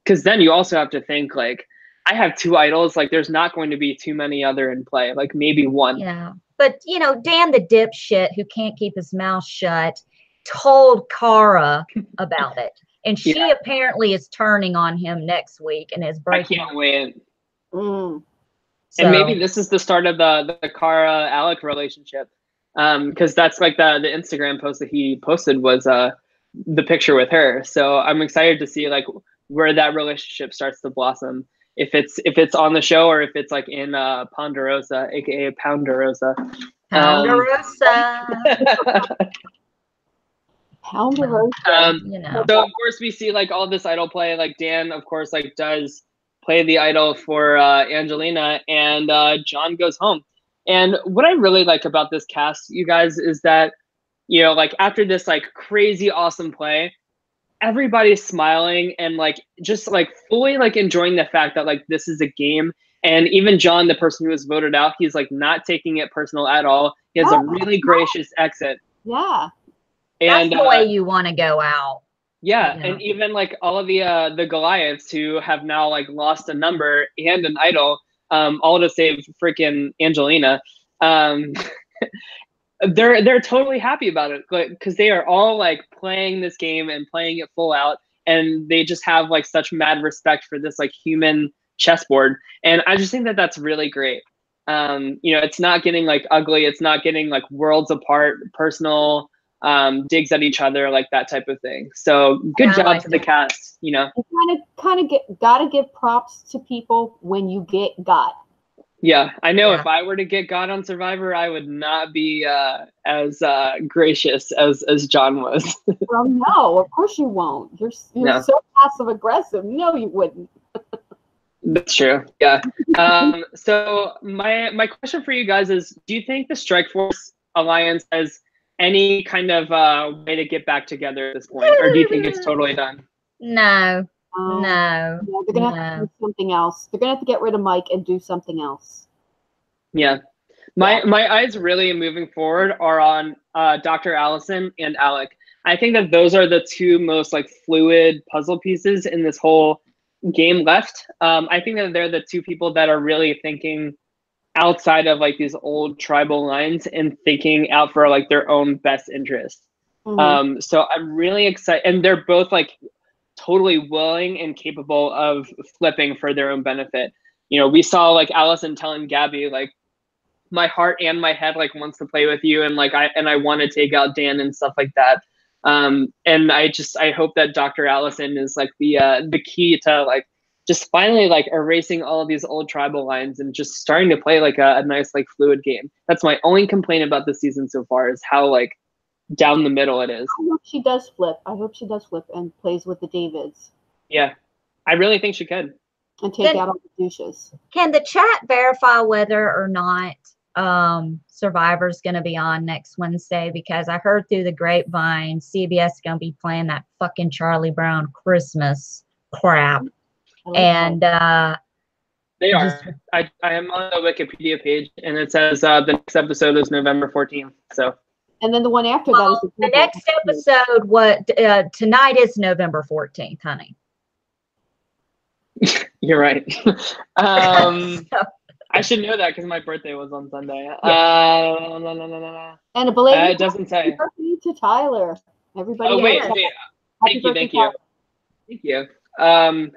Because then you also have to think like, I have 2 idols. Like there's not going to be too many other in play. Like maybe one. Yeah. But, Dan the dipshit who can't keep his mouth shut told Cara about it. And she apparently is turning on him next week and is breaking. I can't wait. Mm. And maybe this is the start of the Cara Alec relationship. Because that's like the Instagram post that he posted was the picture with her. So I'm excited to see like where that relationship starts to blossom. If it's on the show or if it's like in Ponderosa, aka Pounderosa. Ponderosa. Pounderosa. So of course we see like all this idol play. Like Dan, of course, like does play the idol for Angelina, and John goes home. And what I really like about this cast, you guys, is that like after this like crazy awesome play, everybody's smiling and like just like fully like enjoying the fact that like this is a game. And even John, the person who was voted out, he's like not taking it personal at all. He has a really gracious exit. Yeah. And that's the way you want to go out. Yeah. And even like all of the Goliaths who have now like lost a number and an idol, all to save freaking Angelina. They're totally happy about it, because they are all like playing this game and playing it full out, and they just have like such mad respect for this like human chessboard. And I just think that that's really great. It's not getting like ugly. It's not getting like worlds apart, personal digs at each other, like that type of thing. So good job to the cast. You kind of gotta give props to people when you get got. Yeah, I know. If I were to get got on Survivor, I would not be as gracious as John was. Well, no, of course you won't. You're so passive aggressive. No, you wouldn't. That's true. Yeah. So my question for you guys is: do you think the Strikeforce Alliance has any kind of way to get back together at this point, or do you think it's totally done? No. No, they're gonna have to do something else. They're gonna have to get rid of Mike and do something else. Yeah, my eyes really moving forward are on Dr. Allison and Alec. I think that those are the two most like fluid puzzle pieces in this whole game left. I think that they're the two people that are really thinking outside of like these old tribal lines and thinking out for like their own best interest. So I'm really excited, and they're both like totally willing and capable of flipping for their own benefit. We saw like Alison telling Gabby, like, my heart and my head like wants to play with you, and like I want to take out Dan and stuff like that. And I hope that Dr. Allison is like the key to like just finally like erasing all of these old tribal lines and just starting to play like a nice like fluid game. That's my only complaint about this season so far, is how like down the middle it is. I hope she does flip. I hope she does flip and plays with the Davids. Yeah, I really think she could. And take out all the douches. Can the chat verify whether or not Survivor's going to be on next Wednesday? Because I heard through the grapevine CBS is going to be playing that fucking Charlie Brown Christmas crap. And they are. I am on the Wikipedia page, and it says the next episode is November 14th. So. And then the one after that is the next episode. Tonight is November 14th, honey. You're right. I should know that because my birthday was on Sunday. Yeah. And a belated it doesn't say. Happy to Tyler. Everybody. Oh wait. Thank you. I'm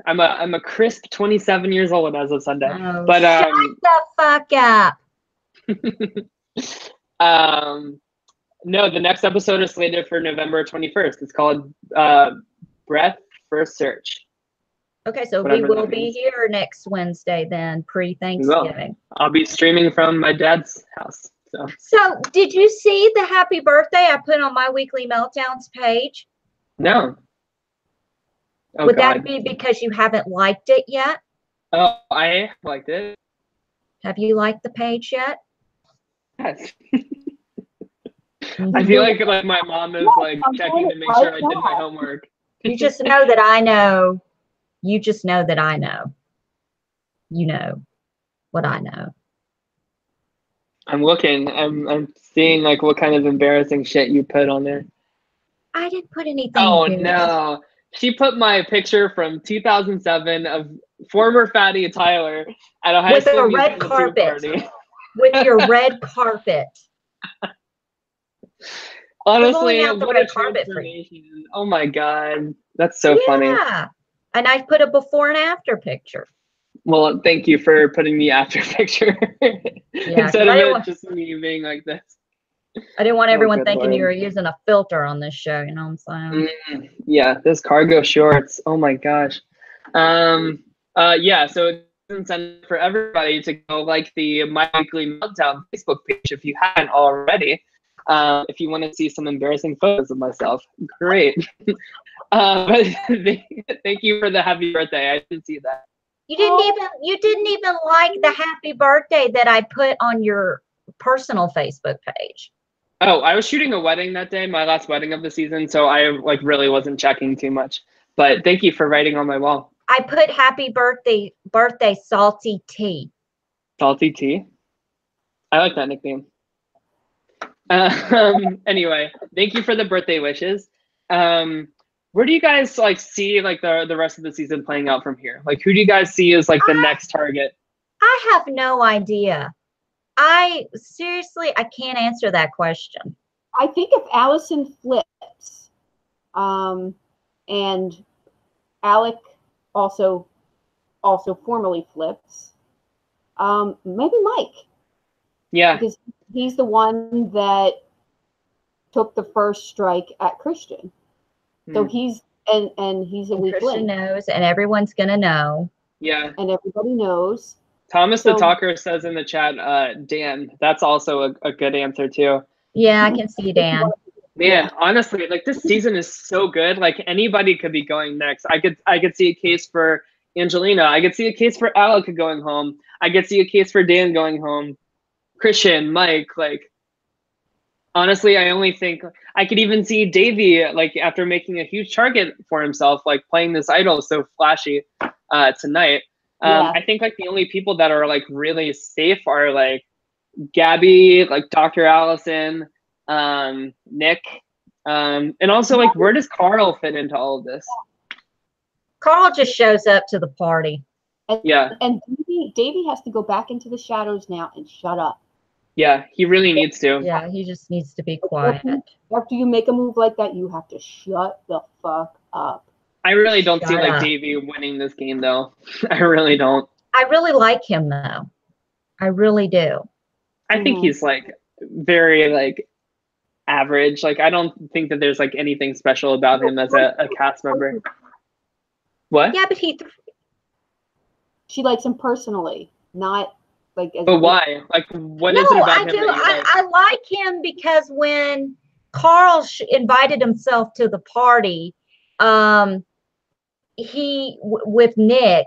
a crisp 27 years old as of Sunday. Oh, but shut the fuck up. No, the next episode is slated for November 21st. It's called Breath First Search. Okay, so we will be here next Wednesday then, pre-Thanksgiving. I'll be streaming from my dad's house. So did you see the happy birthday I put on my Weekly Meltdowns page? No. Oh, Would that be because you haven't liked it yet? Oh, I liked it. Have you liked the page yet? Yes. I feel like my mom is like checking to make sure I did my homework. You just know that I know. You just know that I know. You know what I know. I'm looking. I'm seeing like what kind of embarrassing shit you put on there. I didn't put anything. Oh no. She put my picture from 2007 of former fatty Tyler at a high school with a red carpet. Party. With your red carpet. Honestly, what a transformation. Oh my god. That's so funny. Yeah. And I put a before and after picture. Well, thank you for putting the after picture. Instead of it just me being like this. I didn't want everyone thinking you were using a filter on this show, you know what I'm saying? Yeah, those cargo shorts. Oh my gosh. Yeah, so it's an incentive for everybody to go like the My Weekly Meltdown Facebook page if you haven't already. If you want to see some embarrassing photos of myself. Great. But thank you for the happy birthday. I didn't see that. You didn't even like the happy birthday that I put on your personal Facebook page. Oh, I was shooting a wedding that day, my last wedding of the season, so I like really wasn't checking too much. But thank you for writing on my wall. I put happy birthday salty tea. Salty tea? I like that nickname. Anyway, thank you for the birthday wishes. Where do you guys like see like the rest of the season playing out from here? Like who do you guys see as like the next target? I have no idea. I can't answer that question. I think if Alison flips, and Alec also formally flips, maybe Mike. Yeah. Because he's the one that took the first strike at Christian. So he's he's a weak Christian link. knows, and everyone's gonna know. Yeah. And everybody knows. Thomas the Talker says in the chat, Dan. That's also a good answer too. Yeah, I can see Dan. Man, honestly, like this season is so good. Like anybody could be going next. I could see a case for Angelina. I could see a case for Alec going home. I could see a case for Dan going home. Christian, Mike, like honestly, I only think I could even see Davie, like after making a huge target for himself, like playing this idol so flashy tonight. I think like the only people that are like really safe are like Gabby, like Dr. Allison, Nick, and also like where does Carl fit into all of this? Carl just shows up to the party. And Davie has to go back into the shadows now and shut up. Yeah, he really needs to. Yeah, he just needs to be quiet. After you make a move like that, you have to shut the fuck up. I really don't see like Davie winning this game though. I really don't. I really like him though. I really do. I think he's like very like average. Like I don't think that there's like anything special about him as a cast member. What? Yeah, but she likes him personally, not like. But why? Like, what is it about him? I like him because when Carl invited himself to the party, with Nick,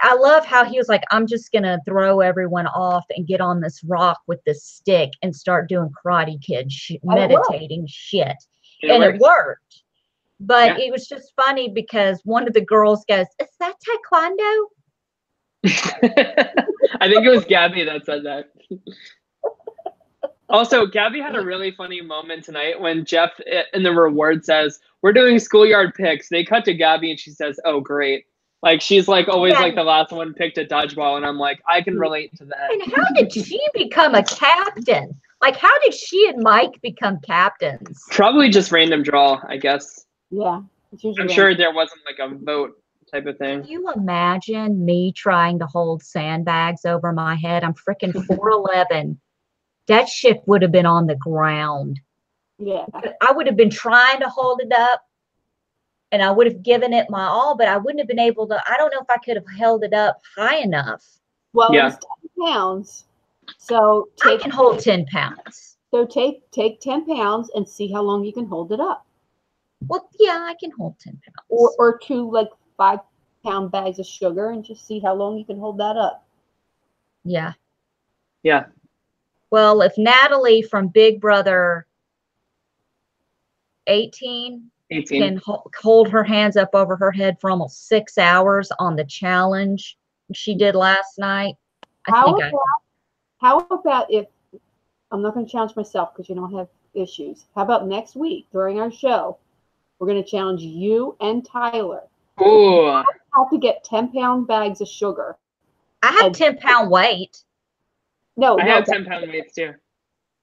I love how he was like, I'm just gonna throw everyone off and get on this rock with this stick and start doing Karate Kid meditating shit, and it worked. But it was just funny because one of the girls goes, "Is that Taekwondo?" I think it was Gabby that said that. Also, Gabby had a really funny moment tonight when Jeff in the reward says, "We're doing schoolyard picks." They cut to Gabby and she says, "Oh, great." Like she's like always like the last one picked at dodgeball, and I'm like, I can relate to that. And how did she become a captain? Like, how did she and Mike become captains? Probably just random draw, I guess. Yeah. I'm sure there wasn't like a vote type of thing. Can you imagine me trying to hold sandbags over my head? I'm freaking 4'11". That shit would have been on the ground. Yeah. I would have been trying to hold it up and I would have given it my all, but I wouldn't have been able to. I don't know if I could have held it up high enough. Well, it's 10 pounds. So I can hold 10 pounds. So take 10 pounds and see how long you can hold it up. Well, yeah, I can hold 10 pounds. Or 2 like 5-pound bags of sugar and just see how long you can hold that up. Yeah. Yeah. Well, if Natalie from Big Brother 18 can hold her hands up over her head for almost 6 hours on the challenge she did last night, How about if, I'm not going to challenge myself because you don't have issues. How about next week during our show, we're going to challenge you and Tyler. Ooh. You have to get 10-pound bags of sugar. I have 10-pound weight. No, I have 10-pound weights too.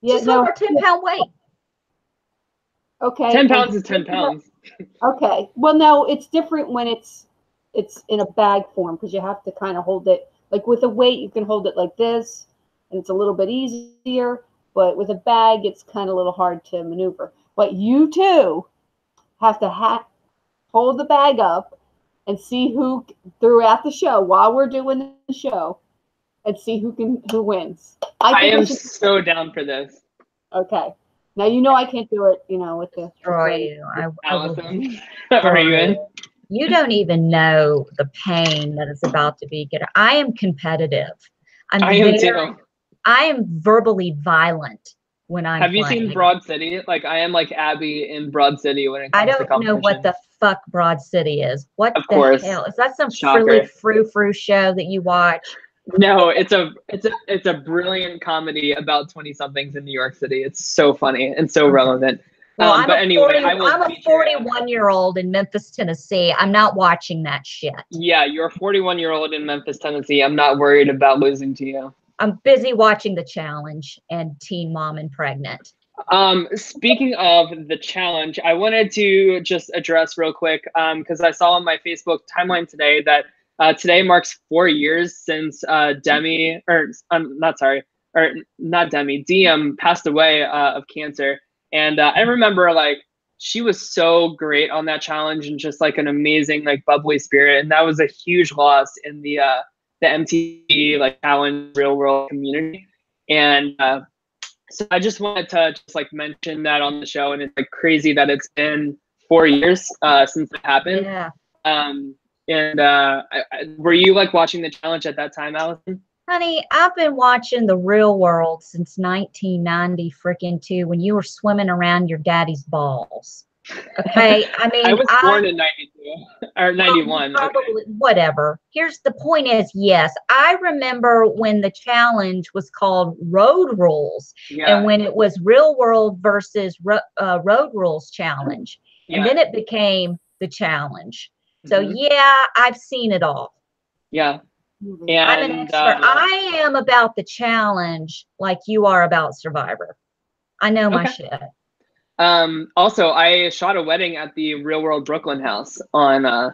Yeah, just over 10-pound weight. Okay. 10 pounds is 10 pounds. Okay. Well, no, it's different when it's in a bag form because you have to kind of hold it. Like with a weight, you can hold it like this, and it's a little bit easier. But with a bag, it's kind of a little hard to maneuver. But you too have to hold the bag up and see who throughout the show while we're doing the show, and see who wins. I am so down for this. Okay. Now you know I can't do it. You know with the destroy you. Alison, are you in? You don't even know the pain that is about to be. I am competitive. I am too. I am verbally violent when I'm. Have you seen Broad City? Like I am like Abby in Broad City when it comes to competition. I don't know what the fuck Broad City is. What of the course. hell is that? Some Shocker. frilly frou-frou show that you watch? No, it's a brilliant comedy about 20-somethings in New York City. It's so funny and so relevant. Well, but anyway, I'm a 41-year-old in Memphis, Tennessee. I'm not watching that shit. Yeah, you're a 41-year-old in Memphis, Tennessee. I'm not worried about losing to you. I'm busy watching The Challenge and Teen Mom and Pregnant. Speaking of The Challenge, I wanted to just address real quick, because I saw on my Facebook timeline today that today marks 4 years since Demi, or not Demi, Diem passed away of cancer. And I remember, like, she was so great on that challenge and just like an amazing, like, bubbly spirit. And that was a huge loss in the MTV like challenge real world community. And so I just wanted to just like mention that on the show. And it's like crazy that it's been 4 years since it happened. Yeah. Were you like watching the challenge at that time, Alison? Honey, I've been watching The Real World since 1990 freaking 2 when you were swimming around your daddy's balls. Okay, I mean, I was born in 92 or 91. Probably, okay. Whatever. Here's the point is, yes, I remember when the challenge was called Road Rules, and when it was Real World versus Road Rules Challenge, and then it became the challenge. So yeah, I've seen it all. Yeah. And I'm an expert. I am about the challenge like you are about Survivor. I know my shit. Also, I shot a wedding at the Real World Brooklyn house on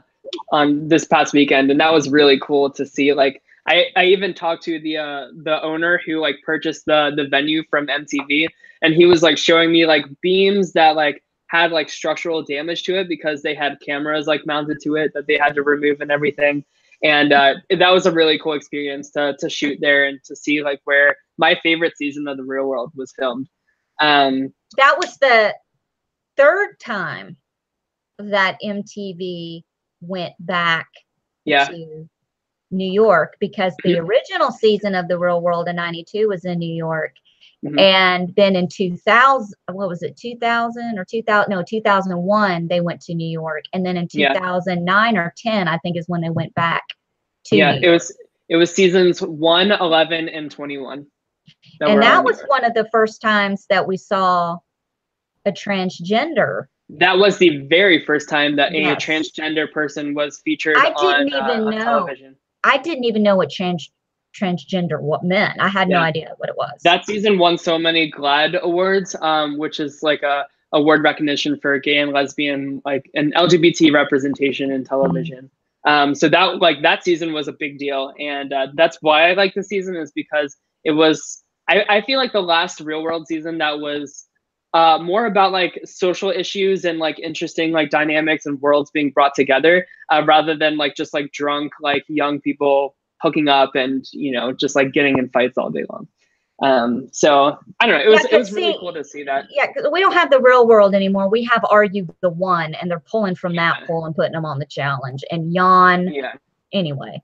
this past weekend, and that was really cool to see. Like, I even talked to the owner who like purchased the venue from MTV, and he was like showing me like beams that like had like structural damage to it because they had cameras like mounted to it that they had to remove and everything. And that was a really cool experience to shoot there and to see like where my favorite season of The Real World was filmed. That was the third time that MTV went back to New York, because the original season of The Real World in 92 was in New York. And then in 2000, what was it, 2000 or 2000? No, 2001, they went to New York. And then in 2009 or 10, I think is when they went back to New York. It was seasons 1, 11, and 21. And that was one of the first times that we saw a transgender. That was the very first time that a transgender person was featured on television. I didn't even know what transgender what meant. I had no idea what it was. That season won so many GLAAD awards, which is like a award recognition for gay and lesbian, like an LGBT representation in television. So that season was a big deal, and that's why I like the season, is because it was. I feel like the last Real World season that was more about like social issues and like interesting like dynamics and worlds being brought together, rather than like just like drunk like young people hooking up and just like getting in fights all day long. So I don't know. It was really cool to see that. Yeah, we don't have The Real World anymore. We have Are You the One, and they're pulling from that pool and putting them on the challenge. And Jan. Yeah. Anyway.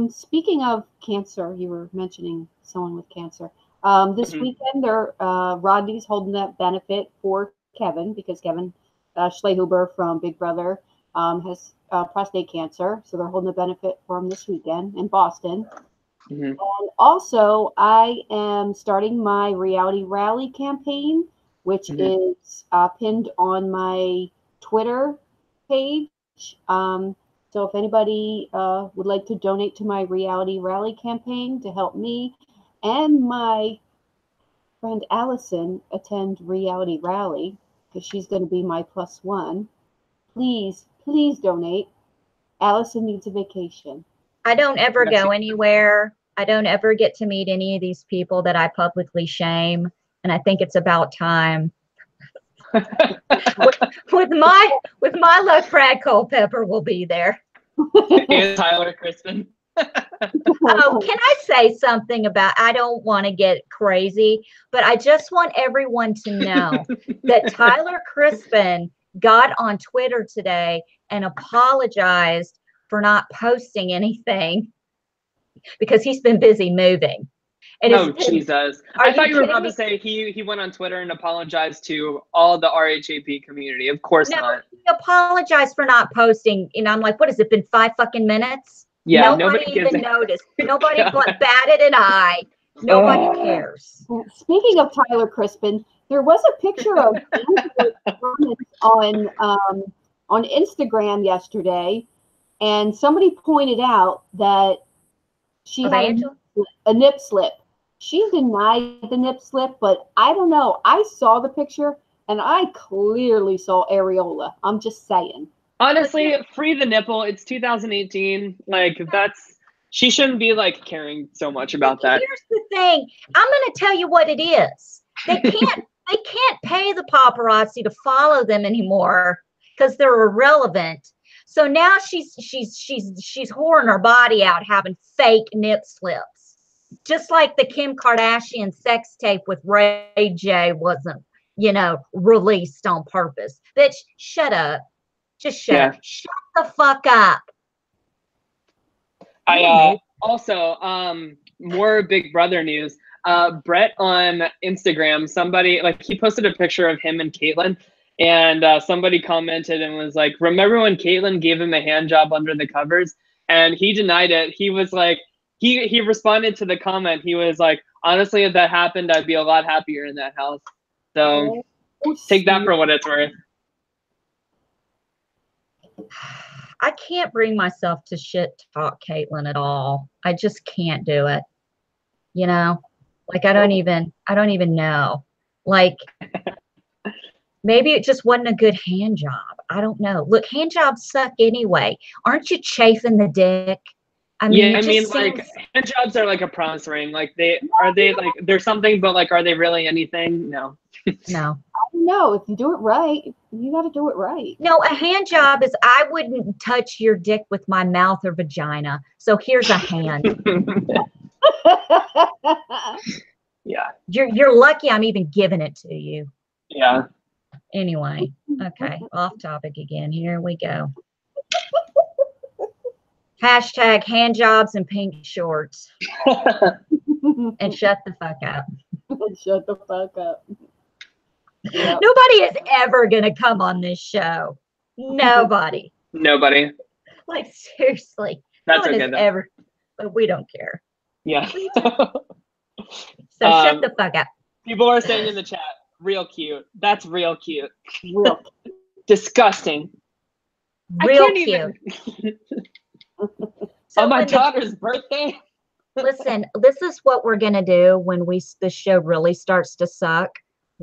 Speaking of cancer, you were mentioning someone with cancer. This weekend, Rodney's holding that benefit for Kevin, because Kevin Schlehuber from Big Brother has prostate cancer. So they're holding a benefit for him this weekend in Boston. And also, I am starting my reality rally campaign, which is pinned on my Twitter page. So if anybody would like to donate to my reality rally campaign to help me and my friend Alison attend reality rally, because she's going to be my +1, please donate. Alison needs a vacation. I don't ever go anywhere. I don't ever get to meet any of these people that I publicly shame, and I think it's about time. with my luck, Brad Culpepper will be there. And Tyler Crispin. Oh, can I say something about? I don't want to get crazy, but I just want everyone to know that Tyler Crispin got on Twitter today and apologized for not posting anything because he's been busy moving. And Jesus. I thought you were about to say he went on Twitter and apologized to all the RHAP community. Of course not. He apologized for not posting. I'm like, what has it been, 5 fucking minutes? Yeah, nobody even noticed. Nobody batted an eye. Nobody cares. Speaking of Tyler Crispin, There was a picture of on Instagram yesterday, and somebody pointed out that she had a nip slip. She denied the nip slip, but I don't know. I saw the picture, and I clearly saw areola. I'm just saying. Honestly, free the nipple. It's 2018. Like, she shouldn't be like caring so much about that. Here's the thing. I'm going to tell you what it is. They can't pay the paparazzi to follow them anymore because they're irrelevant. So now she's whoring her body out, having fake nip slips, just like the Kim Kardashian sex tape with Ray J wasn't, released on purpose. Bitch, shut up. Just shut up. Shut the fuck up. Also, more Big Brother news. Brett on Instagram, somebody, like, he posted a picture of him and Caitlyn, and somebody commented and was like, remember when Caitlyn gave him a hand job under the covers? And he denied it. He was like, he responded to the comment. He was like, honestly, if that happened, I'd be a lot happier in that house. So take that for what it's worth. I can't bring myself to shit talk Caitlyn at all. I just can't do it. Like, I don't even know. Like, maybe it just wasn't a good hand job. I don't know. Look, hand jobs suck anyway. Aren't you chafing the dick? I mean, like, hand jobs are like a promise ring. Like, they're something, but like, are they really anything? No. No. No, if you do it right, you got to do it right. No, a hand job is, I wouldn't touch your dick with my mouth or vagina. So here's a hand. Yeah. You're lucky I'm even giving it to you. Yeah. Anyway, okay, off topic again. Here we go. Hashtag hand jobs and pink shorts. And shut the fuck up. Shut the fuck up. Yep. Nobody is ever going to come on this show. Nobody. Nobody. Like, seriously. That's no one okay, is ever. But we don't care. Yeah. So shut the fuck up. People are saying in the chat, real cute. That's real cute. Real cute. Disgusting. Real cute. On my daughter's birthday. Listen, this is what we're going to do when this show really starts to suck.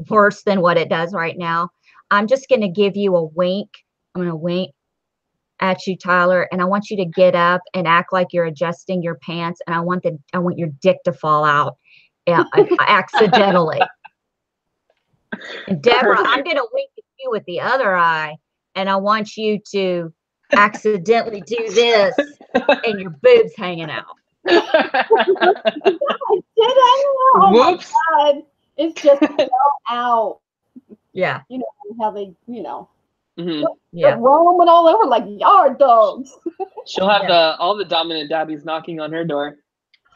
Worse than what it does right now. I'm just going to give you a wink. I'm going to wink at you, Tyler, and I want you to get up and act like you're adjusting your pants, and I want your dick to fall out accidentally. And Deborah, I'm going to wink at you with the other eye, and I want you to accidentally do this, and your boobs hanging out. Did I? Oh, whoops. My God. It's just out. Yeah. You know how they, Mm-hmm. they're roaming all over like yard dogs. She'll have all the dominant dabbies knocking on her door.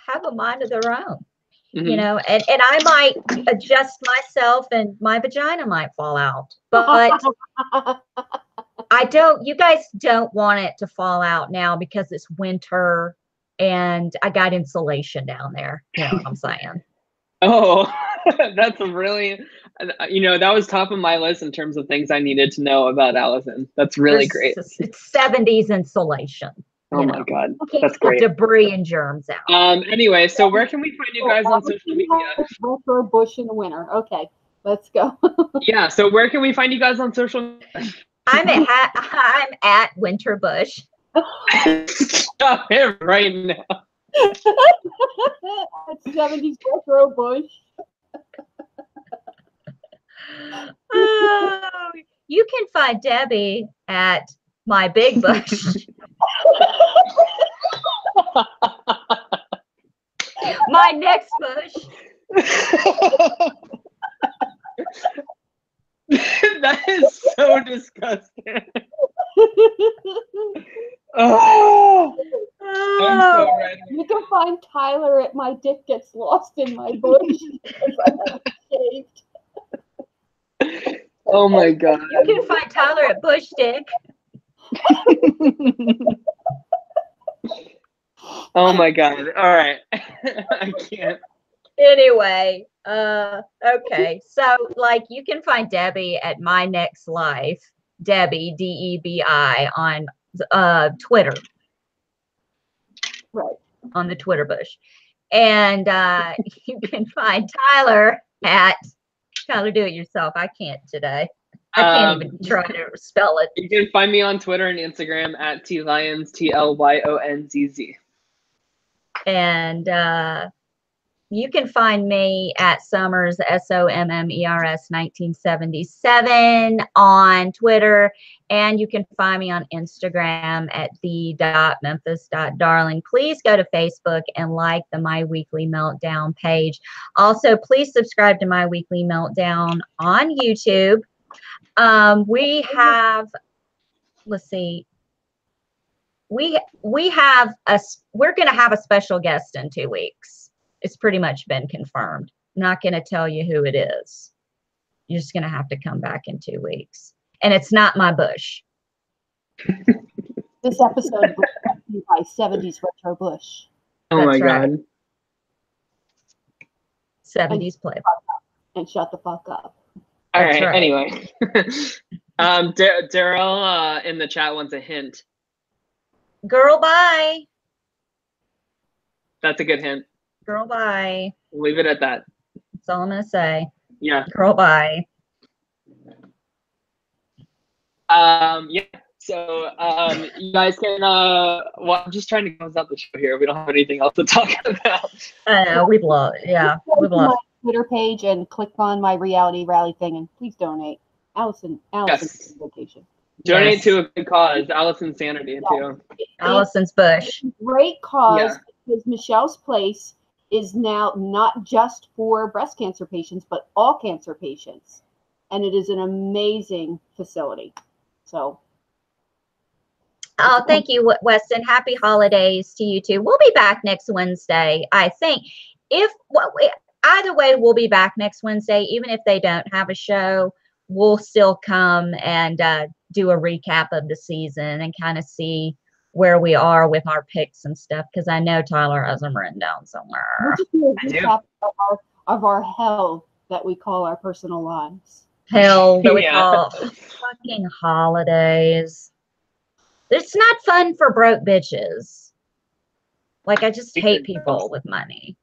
Have a mind of their own. Mm-hmm. And I might adjust myself and my vagina might fall out. But you guys don't want it to fall out now because it's winter and I got insulation down there. You know what I'm saying? Oh, that's really, that was top of my list in terms of things I needed to know about Allison. That's really great. It's 70s insulation. Oh my God, Keep that's great. Debris and germs out. Anyway, so where can we find you guys on social media? Retro bush in the winter. Okay, let's go. Yeah, so where can we find you guys on social media? I'm at Winterbush. Stop it right now. It's 70s retro bush. You can find Debbie at my big bush. My next bush. That is so disgusting. Oh, I'm so ready. You can find Tyler at my dick gets lost in my bush. Shaved. Oh my God. You can find Tyler at Bush Dick. Oh my God. All right. I can't. Anyway, okay. So like you can find Debbie at My Next Life, Debbie, DEBI on Twitter. Right. On the Twitter bush. And you can find Tyler at Tyler Do It Yourself. I can't today. I can't even try to spell it. You can find me on Twitter and Instagram at TLyons, TLYONZZ. And you can find me at Summers, SOMMERS 1977 on Twitter. And you can find me on Instagram at the.memphis.darling. Please go to Facebook and like the My Weekly Meltdown page. Also, please subscribe to My Weekly Meltdown on YouTube. We have, let's see, we're going to have a special guest in 2 weeks. It's pretty much been confirmed. I'm not going to tell you who it is. You're just going to have to come back in 2 weeks. And it's not my bush. This episode was brought to you by 70s Retro Bush. Oh That's my right. God. 70s play. And shut the fuck up. All That's right. right. Anyway. Daryl in the chat wants a hint. Girl, bye. That's a good hint. Girl, bye. Leave it at that. That's all I'm going to say. Yeah. Girl, bye. Yeah. So you guys can well, I'm just trying to close out the show here. We don't have anything else to talk about. I know, we've lost. Yeah, we've Go to lost. my Twitter page and click on my reality rally thing and please donate. Allison's Yes. vacation. Donate Yes. to a good cause, Allison's sanity too. Allison's bush. Great cause Yeah. because Michelle's Place is now not just for breast cancer patients, but all cancer patients. And it is an amazing facility. So Oh, thank you, Weston. Happy holidays to you too. We'll be back next Wednesday, I think. Either way, we'll be back next Wednesday. Even if they don't have a show, we'll still come and do a recap of the season and kind of see where we are with our picks and stuff. Because I know Tyler has them written down somewhere. we'll just do a recap of our hell that we call our personal lives. Hell, that we Yeah. call fucking holidays. It's not fun for broke bitches. Like, I just hate people with money.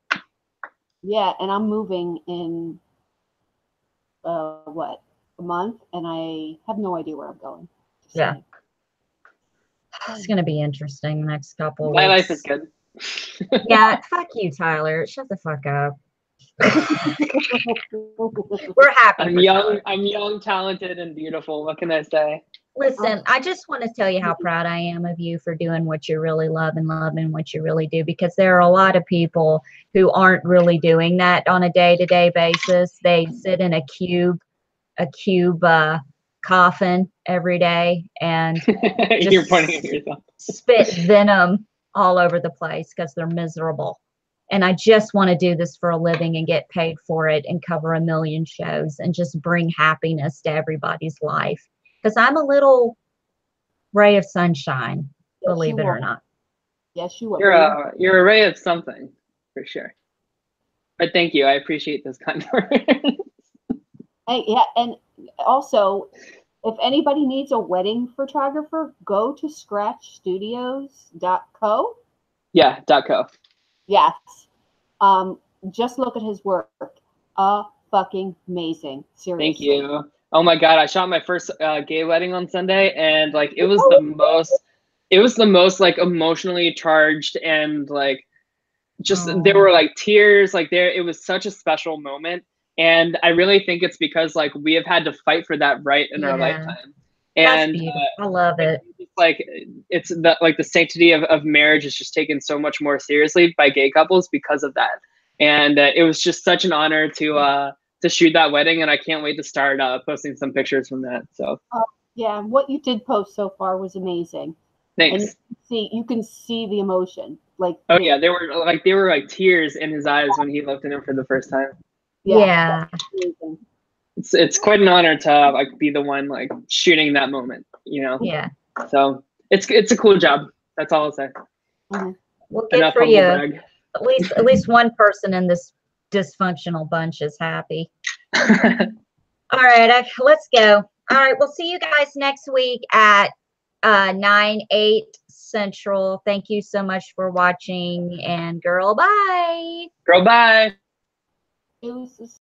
Yeah, and I'm moving in a month, and I have no idea where I'm going. Just Yeah. saying. It's going to be interesting next couple My weeks. life is good. Yeah, fuck you, Tyler. Shut the fuck up. We're happy. I'm for young. Tyler. I'm young, talented, and beautiful. What can I say? Listen, I just want to tell you how proud I am of you for doing what you really love and loving what you really do, because there are a lot of people who aren't really doing that on a day-to-day basis. They sit in a cube coffin every day and You're pointing at yourself. spit venom all over the place because they're miserable. And I just want to do this for a living and get paid for it and cover 1 million shows and just bring happiness to everybody's life. Because I'm a little ray of sunshine, Yes, believe you it or are. not. Yes, you are. You're a ray of something, for sure. But thank you. I appreciate those kind words. Hey, yeah, and also, if anybody needs a wedding photographer, go to scratchstudios.co. Yeah, .co. Yes. Just look at his work. Fucking amazing. Seriously. Thank you. Oh my God, I shot my first gay wedding on Sunday, and like it was the most like emotionally charged, and like just there were like tears, like it was such a special moment. And I really think it's because like we have had to fight for that right in our lifetime. And That's beautiful. I love it. Like it's the sanctity of marriage is just taken so much more seriously by gay couples because of that. And it was just such an honor to shoot that wedding, and I can't wait to start posting some pictures from that. So yeah, what you did post so far was amazing. Thanks. And you can see the emotion. Like yeah, there were tears in his eyes when he looked at him for the first time. Yeah. It's quite an honor to like be the one like shooting that moment, you know. Yeah. So it's a cool job. That's all I'll say. Mm-hmm. Well, good for you. At least one person in this dysfunctional bunch is happy. All right, let's go. All right, we'll see you guys next week at 9/8 Central. Thank you so much for watching, and girl, bye. Girl, bye. It was